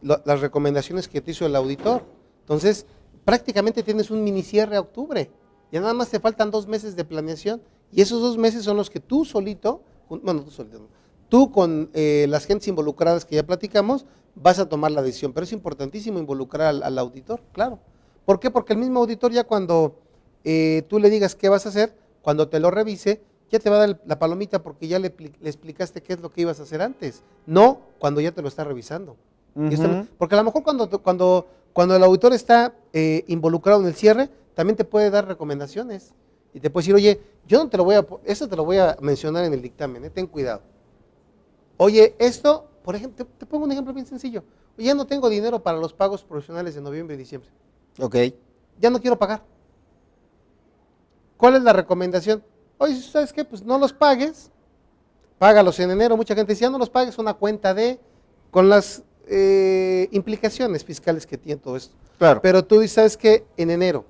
las recomendaciones que te hizo el auditor. Entonces, prácticamente tienes un mini cierre a octubre. Ya nada más te faltan 2 meses de planeación y esos 2 meses son los que tú solito, bueno, tú solito, no, tú con las gentes involucradas que ya platicamos, vas a tomar la decisión. Pero es importantísimo involucrar al auditor, claro. ¿Por qué? Porque el mismo auditor ya cuando tú le digas qué vas a hacer, cuando te lo revise, ya te va a dar la palomita porque ya le explicaste qué es lo que ibas a hacer antes, no cuando ya te lo está revisando. Porque a lo mejor cuando el auditor está involucrado en el cierre, también te puede dar recomendaciones y te puede decir, oye, yo no te lo voy a, eso te lo voy a mencionar en el dictamen, ten cuidado. Oye, esto, por ejemplo, te pongo un ejemplo bien sencillo. Oye, ya no tengo dinero para los pagos profesionales de noviembre y diciembre. Ok. Ya no quiero pagar. ¿Cuál es la recomendación? Oye, ¿sabes qué? Pues no los pagues, págalos en enero. Mucha gente dice, ya no los pagues, una cuenta con las implicaciones fiscales que tiene todo esto. Claro. Pero tú dices, ¿sabes qué? En enero.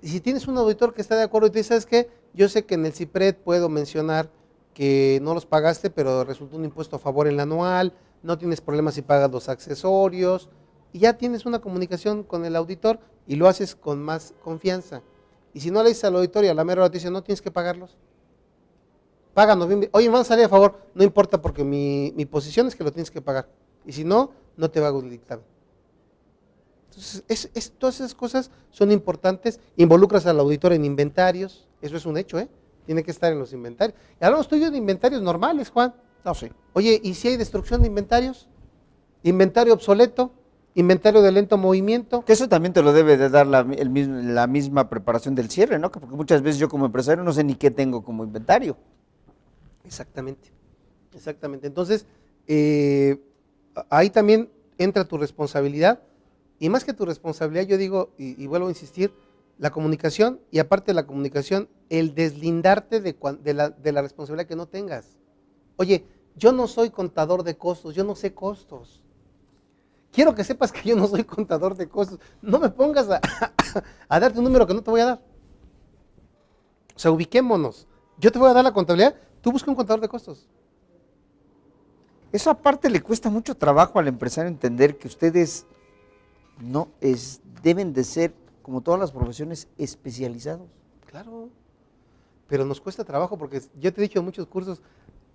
Si tienes un auditor que está de acuerdo y te dice, ¿sabes qué? Yo sé que en el CIPRED puedo mencionar que no los pagaste, pero resultó un impuesto a favor en la anual, no tienes problemas si pagas los accesorios, y ya tienes una comunicación con el auditor y lo haces con más confianza. Y si no le dices al auditor y a la mera hora te dice, no tienes que pagarlos, páganos bien. Oye, me van a salir a favor, no importa porque mi posición es que lo tienes que pagar. Y si no, no te va a dictar. Entonces, todas esas cosas son importantes. Involucras al auditor en inventarios, eso es un hecho, tiene que estar en los inventarios. Y hablamos tú y yo de inventarios normales, Juan. No, sí. Oye, ¿y si hay destrucción de inventarios? Inventario obsoleto, inventario de lento movimiento. Que eso también te lo debe de dar la misma preparación del cierre, ¿no? Porque muchas veces yo como empresario no sé ni qué tengo como inventario. Exactamente, exactamente. Entonces, ahí también entra tu responsabilidad, y más que tu responsabilidad, yo digo, y vuelvo a insistir, la comunicación, y aparte de la comunicación, el deslindarte de la responsabilidad que no tengas. Oye, yo no soy contador de costos, yo no sé costos. Quiero que sepas que yo no soy contador de costos. No me pongas a darte un número que no te voy a dar. O sea, ubiquémonos. Yo te voy a dar la contabilidad, tú busca un contador de costos. Eso aparte le cuesta mucho trabajo al empresario entender que ustedes deben de ser, como todas las profesiones, especializados. Claro, pero nos cuesta trabajo porque yo te he dicho en muchos cursos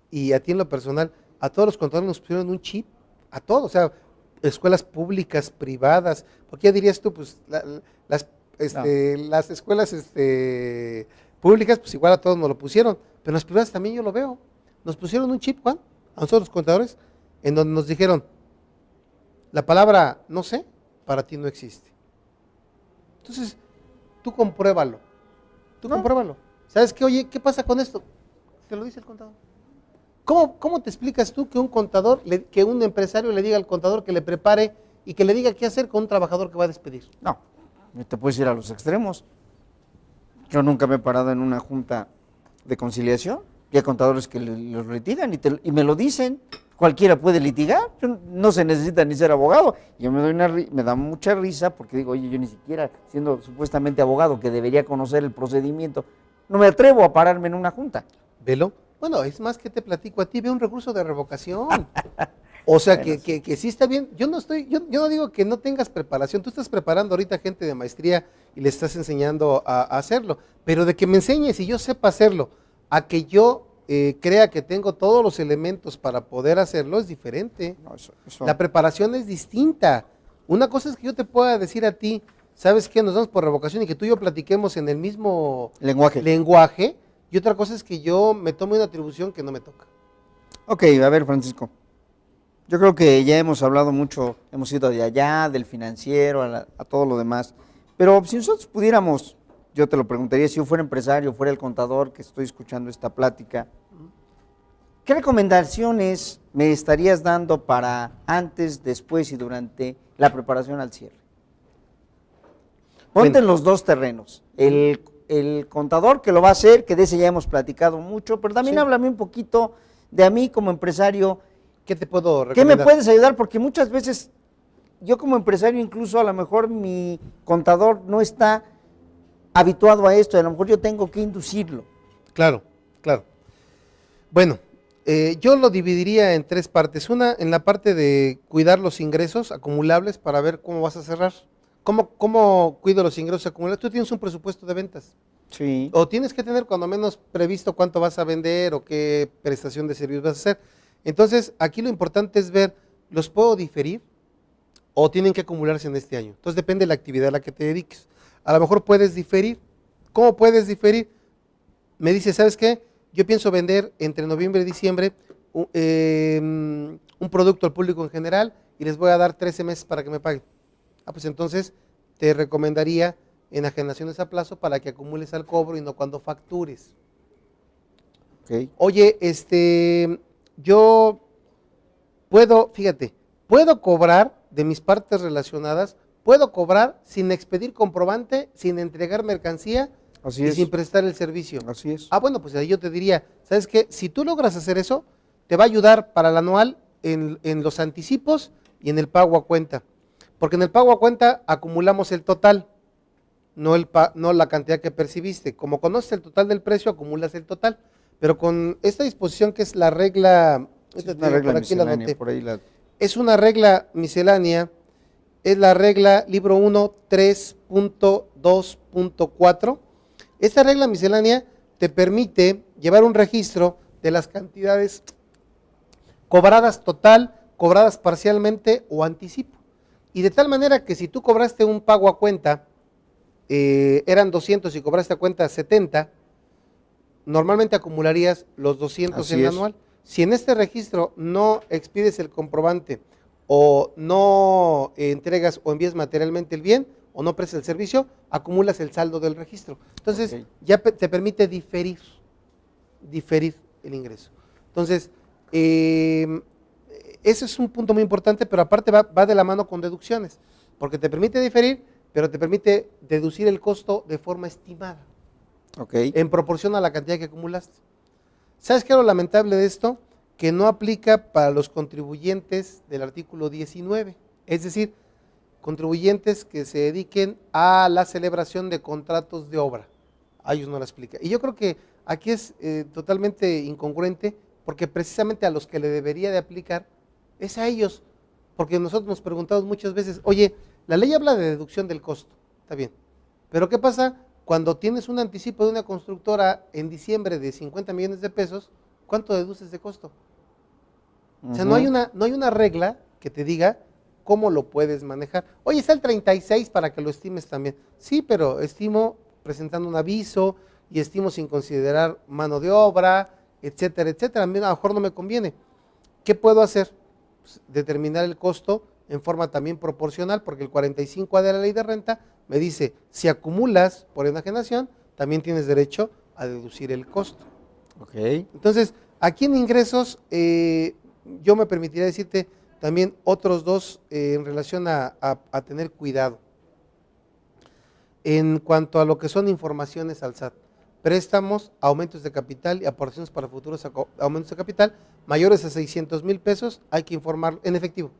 y a ti en lo personal, a todos los contadores nos pusieron un chip, a todos, o sea, escuelas públicas, privadas, porque ya dirías tú, pues las escuelas públicas, pues igual a todos nos lo pusieron, pero las privadas también yo lo veo. Nos pusieron un chip, Juan, a nosotros los contadores, en donde nos dijeron, la palabra no sé, para ti no existe. Entonces, tú compruébalo. Compruébalo. ¿Sabes qué? Oye, ¿qué pasa con esto? Te lo dice el contador. ¿Cómo te explicas tú que un contador, que un empresario le diga al contador que le prepare y que le diga qué hacer con un trabajador que va a despedir? No, te puedes ir a los extremos. Yo nunca me he parado en una junta de conciliación y hay contadores que los litigan y me lo dicen. Cualquiera puede litigar, no se necesita ni ser abogado. Yo me da mucha risa porque digo, oye, yo ni siquiera siendo supuestamente abogado que debería conocer el procedimiento, no me atrevo a pararme en una junta. Velo. Bueno, es más que te platico a ti, ve un recurso de revocación. O sea, bueno, que sí está bien. Yo no digo que no tengas preparación, tú estás preparando ahorita gente de maestría y le estás enseñando a hacerlo, pero de que me enseñes y yo sepa hacerlo, a que yo crea que tengo todos los elementos para poder hacerlo es diferente. No, eso. La preparación es distinta. Una cosa es que yo te pueda decir a ti, ¿sabes qué? Nos vamos por revocación y que tú y yo platiquemos en el mismo lenguaje, y otra cosa es que yo me tome una atribución que no me toca. Ok, a ver, Francisco. Yo creo que ya hemos hablado mucho, hemos ido de allá, del financiero, a todo lo demás, pero si nosotros pudiéramos, yo te lo preguntaría, si yo fuera empresario, fuera el contador que estoy escuchando esta plática, ¿qué recomendaciones me estarías dando para antes, después y durante la preparación al cierre? Ponte en los dos terrenos, el contador que lo va a hacer, que de ese ya hemos platicado mucho, pero también háblame un poquito de a mí como empresario. ¿Qué te puedo recomendar? ¿Qué me puedes ayudar? Porque muchas veces yo como empresario, incluso a lo mejor mi contador no está habituado a esto, a lo mejor yo tengo que inducirlo. Claro, claro. Bueno, yo lo dividiría en tres partes. Una, en la parte de cuidar los ingresos acumulables para ver cómo vas a cerrar. ¿Cómo cuido los ingresos acumulables? Tú tienes un presupuesto de ventas. Sí. O tienes que tener cuando menos previsto cuánto vas a vender o qué prestación de servicios vas a hacer. Entonces, aquí lo importante es ver, ¿los puedo diferir o tienen que acumularse en este año? Entonces, depende de la actividad a la que te dediques. A lo mejor puedes diferir. ¿Cómo puedes diferir? Me dice, ¿sabes qué? Yo pienso vender entre noviembre y diciembre un producto al público en general y les voy a dar 13 meses para que me paguen. Pues entonces te recomendaría enajenaciones a plazo para que acumules al cobro y no cuando factures. Okay. Oye, yo puedo cobrar de mis partes relacionadas, puedo cobrar sin expedir comprobante, sin entregar mercancía Así y es. sin prestar el servicio. Así es. Bueno, pues ahí yo te diría, ¿sabes qué? Si tú logras hacer eso, te va a ayudar para el anual en los anticipos y en el pago a cuenta. Porque en el pago a cuenta acumulamos el total, no la cantidad que percibiste. Como conoces el total del precio, acumulas el total. Pero con esta disposición que es la regla, Es una regla miscelánea, por ahí es una regla miscelánea, es la regla libro 1 3.2.4. Esta regla miscelánea te permite llevar un registro de las cantidades cobradas total, cobradas parcialmente o anticipo. Y de tal manera que si tú cobraste un pago a cuenta, eran 200 y cobraste a cuenta 70, normalmente acumularías los 200 Así en el es. anual. Si en este registro no expides el comprobante o no entregas o envías materialmente el bien o no prestas el servicio, acumulas el saldo del registro. Entonces, ya te permite diferir el ingreso. Entonces, ese es un punto muy importante, pero aparte va de la mano con deducciones, porque te permite diferir, pero te permite deducir el costo de forma estimada, en proporción a la cantidad que acumulaste. ¿Sabes qué es lo lamentable de esto? Que no aplica para los contribuyentes del artículo 19, es decir, contribuyentes que se dediquen a la celebración de contratos de obra. A ellos no la explica. Y yo creo que aquí es totalmente incongruente, porque precisamente a los que le debería de aplicar es a ellos, porque nosotros nos preguntamos muchas veces, oye, la ley habla de deducción del costo, está bien, pero ¿qué pasa cuando tienes un anticipo de una constructora en diciembre de 50 millones de pesos? ¿Cuánto deduces de costo? O sea, no hay una regla que te diga cómo lo puedes manejar. Oye, está el 36 para que lo estimes también. Sí, pero estimo presentando un aviso y estimo sin considerar mano de obra, etcétera, etcétera. A mí a lo mejor no me conviene. ¿Qué puedo hacer? Pues determinar el costo en forma también proporcional, porque el 45A de la ley de renta me dice, si acumulas por enajenación, también tienes derecho a deducir el costo. Entonces, aquí en ingresos, yo me permitiría decirte también otros dos en relación a tener cuidado. En cuanto a lo que son informaciones al SAT, préstamos, aumentos de capital y aportaciones para futuros aumentos de capital mayores a 600,000 pesos, hay que informarlo en efectivo,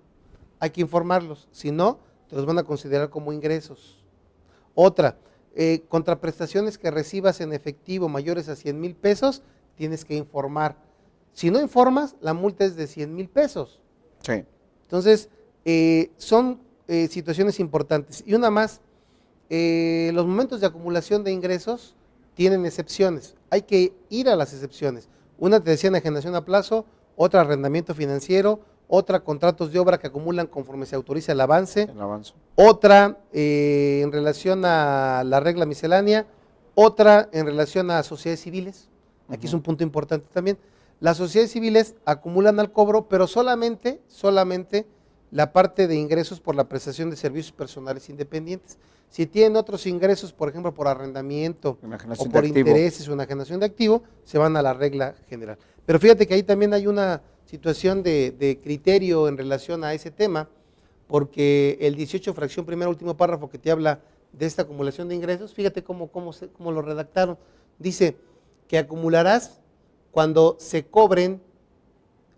hay que informarlos, si no, te los van a considerar como ingresos. Otra, contraprestaciones que recibas en efectivo mayores a 100,000 pesos, tienes que informar. Si no informas, la multa es de 100,000 pesos. Sí. Entonces, son situaciones importantes. Y una más, los momentos de acumulación de ingresos tienen excepciones. Hay que ir a las excepciones. Una te decía enajenación a plazo, otra arrendamiento financiero, otra contratos de obra que acumulan conforme se autoriza el avance. Otra en relación a la regla miscelánea, otra en relación a sociedades civiles. Aquí es un punto importante también. Las sociedades civiles acumulan al cobro, pero solamente la parte de ingresos por la prestación de servicios personales independientes. Si tienen otros ingresos, por ejemplo, por arrendamiento o por intereses o enajenación de activo, se van a la regla general. Pero fíjate que ahí también hay una situación de criterio en relación a ese tema, porque el 18, fracción primera, último párrafo que te habla de esta acumulación de ingresos, fíjate cómo lo redactaron. Dice que acumularás cuando se cobren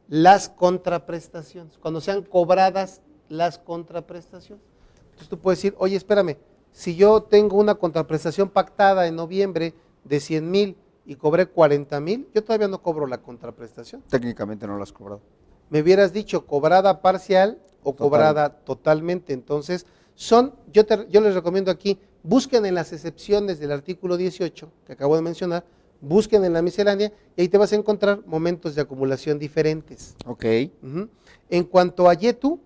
las contraprestaciones, cuando sean cobradas las contraprestaciones. Entonces tú puedes decir, oye, espérame, si yo tengo una contraprestación pactada en noviembre de 100,000 y cobré 40,000, yo todavía no cobro la contraprestación. Técnicamente no lo has cobrado. Me hubieras dicho cobrada parcial o Total. cobrada totalmente. Entonces, yo les recomiendo aquí, busquen en las excepciones del artículo 18, que acabo de mencionar, busquen en la miscelánea y ahí te vas a encontrar momentos de acumulación diferentes. Ok. Ujú. En cuanto a YETU,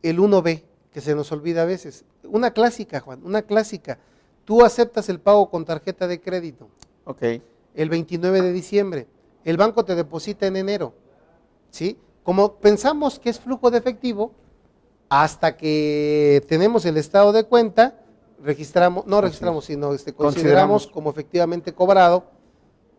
el 1B, que se nos olvida a veces. Una clásica, Juan, una clásica. Tú aceptas el pago con tarjeta de crédito Ok. el 29 de diciembre. El banco te deposita en enero. ¿Sí? Como pensamos que es flujo de efectivo, hasta que tenemos el estado de cuenta, consideramos como efectivamente cobrado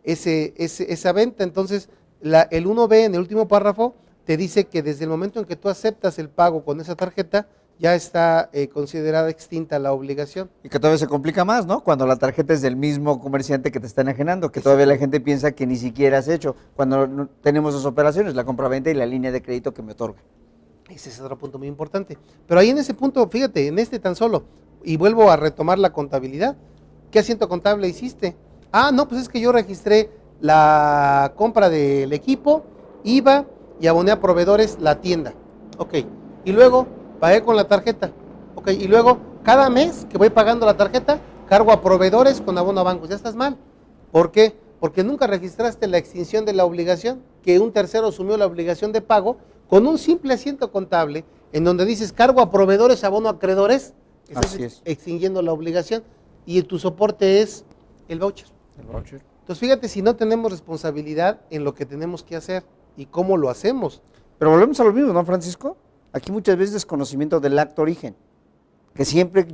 esa venta. Entonces, el 1B en el último párrafo te dice que desde el momento en que tú aceptas el pago con esa tarjeta, ya está considerada extinta la obligación. Y que todavía se complica más, ¿no? Cuando la tarjeta es del mismo comerciante que te está enajenando, que todavía la gente piensa que ni siquiera has hecho. Cuando tenemos dos operaciones, la compra-venta y la línea de crédito que me otorga. Ese es otro punto muy importante. Pero ahí en ese punto, fíjate, en este tan solo, y vuelvo a retomar la contabilidad. ¿Qué asiento contable hiciste? Ah, no, pues es que yo registré la compra del equipo, IVA y aboné a proveedores la tienda. Ok, y luego pagué con la tarjeta. Ok, y luego cada mes que voy pagando la tarjeta, cargo a proveedores con abono a bancos. Ya estás mal. ¿Por qué? Porque nunca registraste la extinción de la obligación, que un tercero asumió la obligación de pago con un simple asiento contable en donde dices cargo a proveedores, abono a acreedores, estás extinguiendo la obligación y tu soporte es el voucher. El voucher. Entonces fíjate si no tenemos responsabilidad en lo que tenemos que hacer y cómo lo hacemos. Pero volvemos a lo mismo, ¿no, Francisco? Aquí muchas veces desconocimiento del acto origen. Que siempre,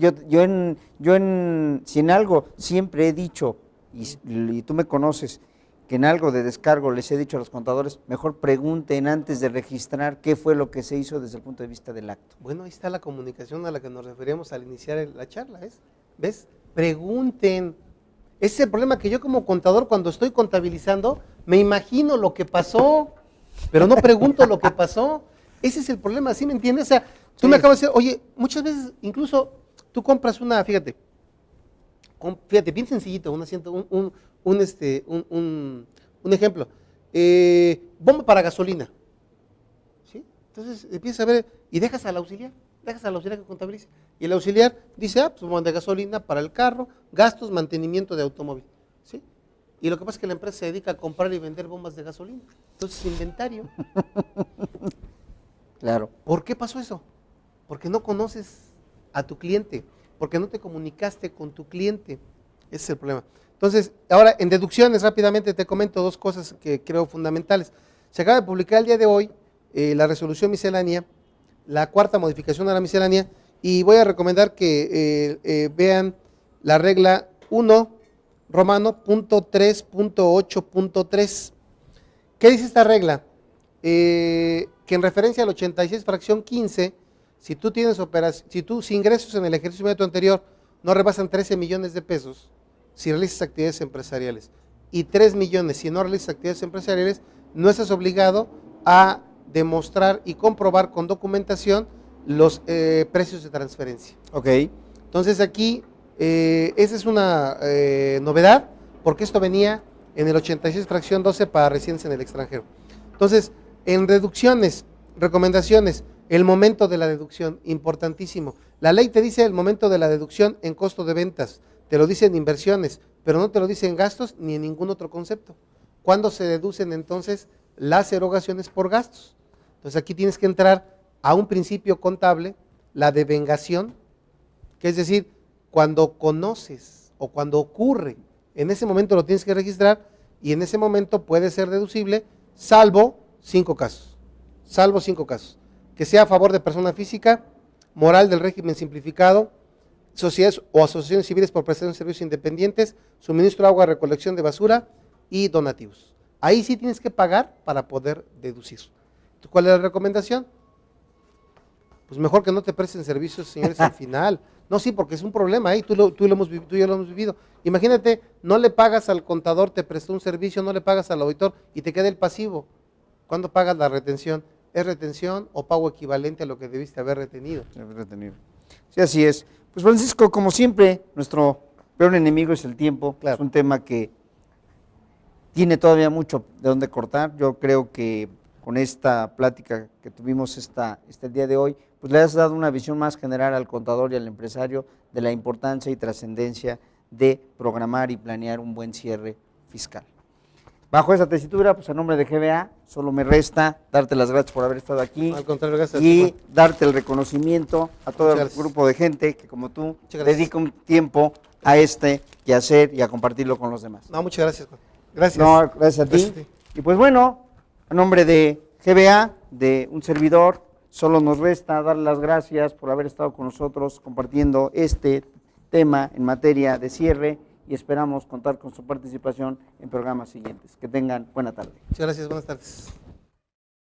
si en algo siempre he dicho, y tú me conoces, que en algo de descargo les he dicho a los contadores, mejor pregunten antes de registrar qué fue lo que se hizo desde el punto de vista del acto. Bueno, ahí está la comunicación a la que nos referíamos al iniciar la charla, ¿ves? Pregunten. Ese es el problema que yo como contador cuando estoy contabilizando, me imagino lo que pasó, pero no pregunto lo que pasó. Ese es el problema, ¿sí me entiendes? O sea, tú me acabas de decir, oye, muchas veces incluso tú compras fíjate, bien sencillito, un ejemplo, bomba para gasolina, ¿sí? Entonces empiezas a ver y dejas al auxiliar que contabilice. Y el auxiliar dice, pues bomba de gasolina para el carro, gastos, mantenimiento de automóvil, ¿sí? Y lo que pasa es que la empresa se dedica a comprar y vender bombas de gasolina. Entonces, inventario. Claro. ¿Por qué pasó eso? Porque no conoces a tu cliente, porque no te comunicaste con tu cliente. Ese es el problema. Entonces, ahora en deducciones rápidamente te comento dos cosas que creo fundamentales. Se acaba de publicar el día de hoy la resolución miscelánea, la cuarta modificación a la miscelánea, y voy a recomendar que vean la regla 1 romano .3.8.3. ¿Qué dice esta regla? Que en referencia al 86 fracción 15, si tus ingresos en el ejercicio inmediato anterior no rebasan 13 millones de pesos, si realizas actividades empresariales, y 3 millones si no realizas actividades empresariales, no estás obligado a demostrar y comprobar con documentación los precios de transferencia. Ok. Entonces aquí, esa es una novedad, porque esto venía en el 86 fracción 12 para residentes en el extranjero. Entonces, en deducciones, recomendaciones, el momento de la deducción, importantísimo. La ley te dice el momento de la deducción en costo de ventas, te lo dice en inversiones, pero no te lo dice en gastos ni en ningún otro concepto. ¿Cuándo se deducen entonces las erogaciones por gastos? Entonces aquí tienes que entrar a un principio contable, la devengación, que es decir, cuando conoces o cuando ocurre, en ese momento lo tienes que registrar y en ese momento puede ser deducible, salvo 5 casos, que sea a favor de persona física, moral del régimen simplificado, sociedades o asociaciones civiles por prestación de servicios independientes, suministro de agua, recolección de basura y donativos. Ahí sí tienes que pagar para poder deducir. ¿Cuál es la recomendación? Pues mejor que no te presten servicios, señores, al final. No, sí, porque es un problema ahí, tú y yo lo hemos vivido. Imagínate, no le pagas al contador, te prestó un servicio, no le pagas al auditor y te queda el pasivo. ¿Cuándo pagas la retención? ¿Es retención o pago equivalente a lo que debiste haber retenido? Sí, así es. Pues Francisco, como siempre, nuestro peor enemigo es el tiempo. Claro. Es un tema que tiene todavía mucho de dónde cortar. Yo creo que con esta plática que tuvimos el día de hoy, pues le has dado una visión más general al contador y al empresario de la importancia y trascendencia de programar y planear un buen cierre fiscal. Bajo esa tesitura, pues a nombre de GBA, solo me resta darte las gracias por haber estado aquí. Al contrario, gracias. Y darte el reconocimiento a todo el Gracias. grupo de gente que, como tú, Gracias. dedica un tiempo a este quehacer y a compartirlo con los demás. No, muchas gracias, Juan. Gracias. No, gracias a ti. Gracias a ti. Y pues bueno, a nombre de GBA, de un servidor, solo nos resta dar las gracias por haber estado con nosotros compartiendo este tema en materia de cierre y esperamos contar con su participación en programas siguientes. Que tengan buena tarde. Muchas gracias, buenas tardes.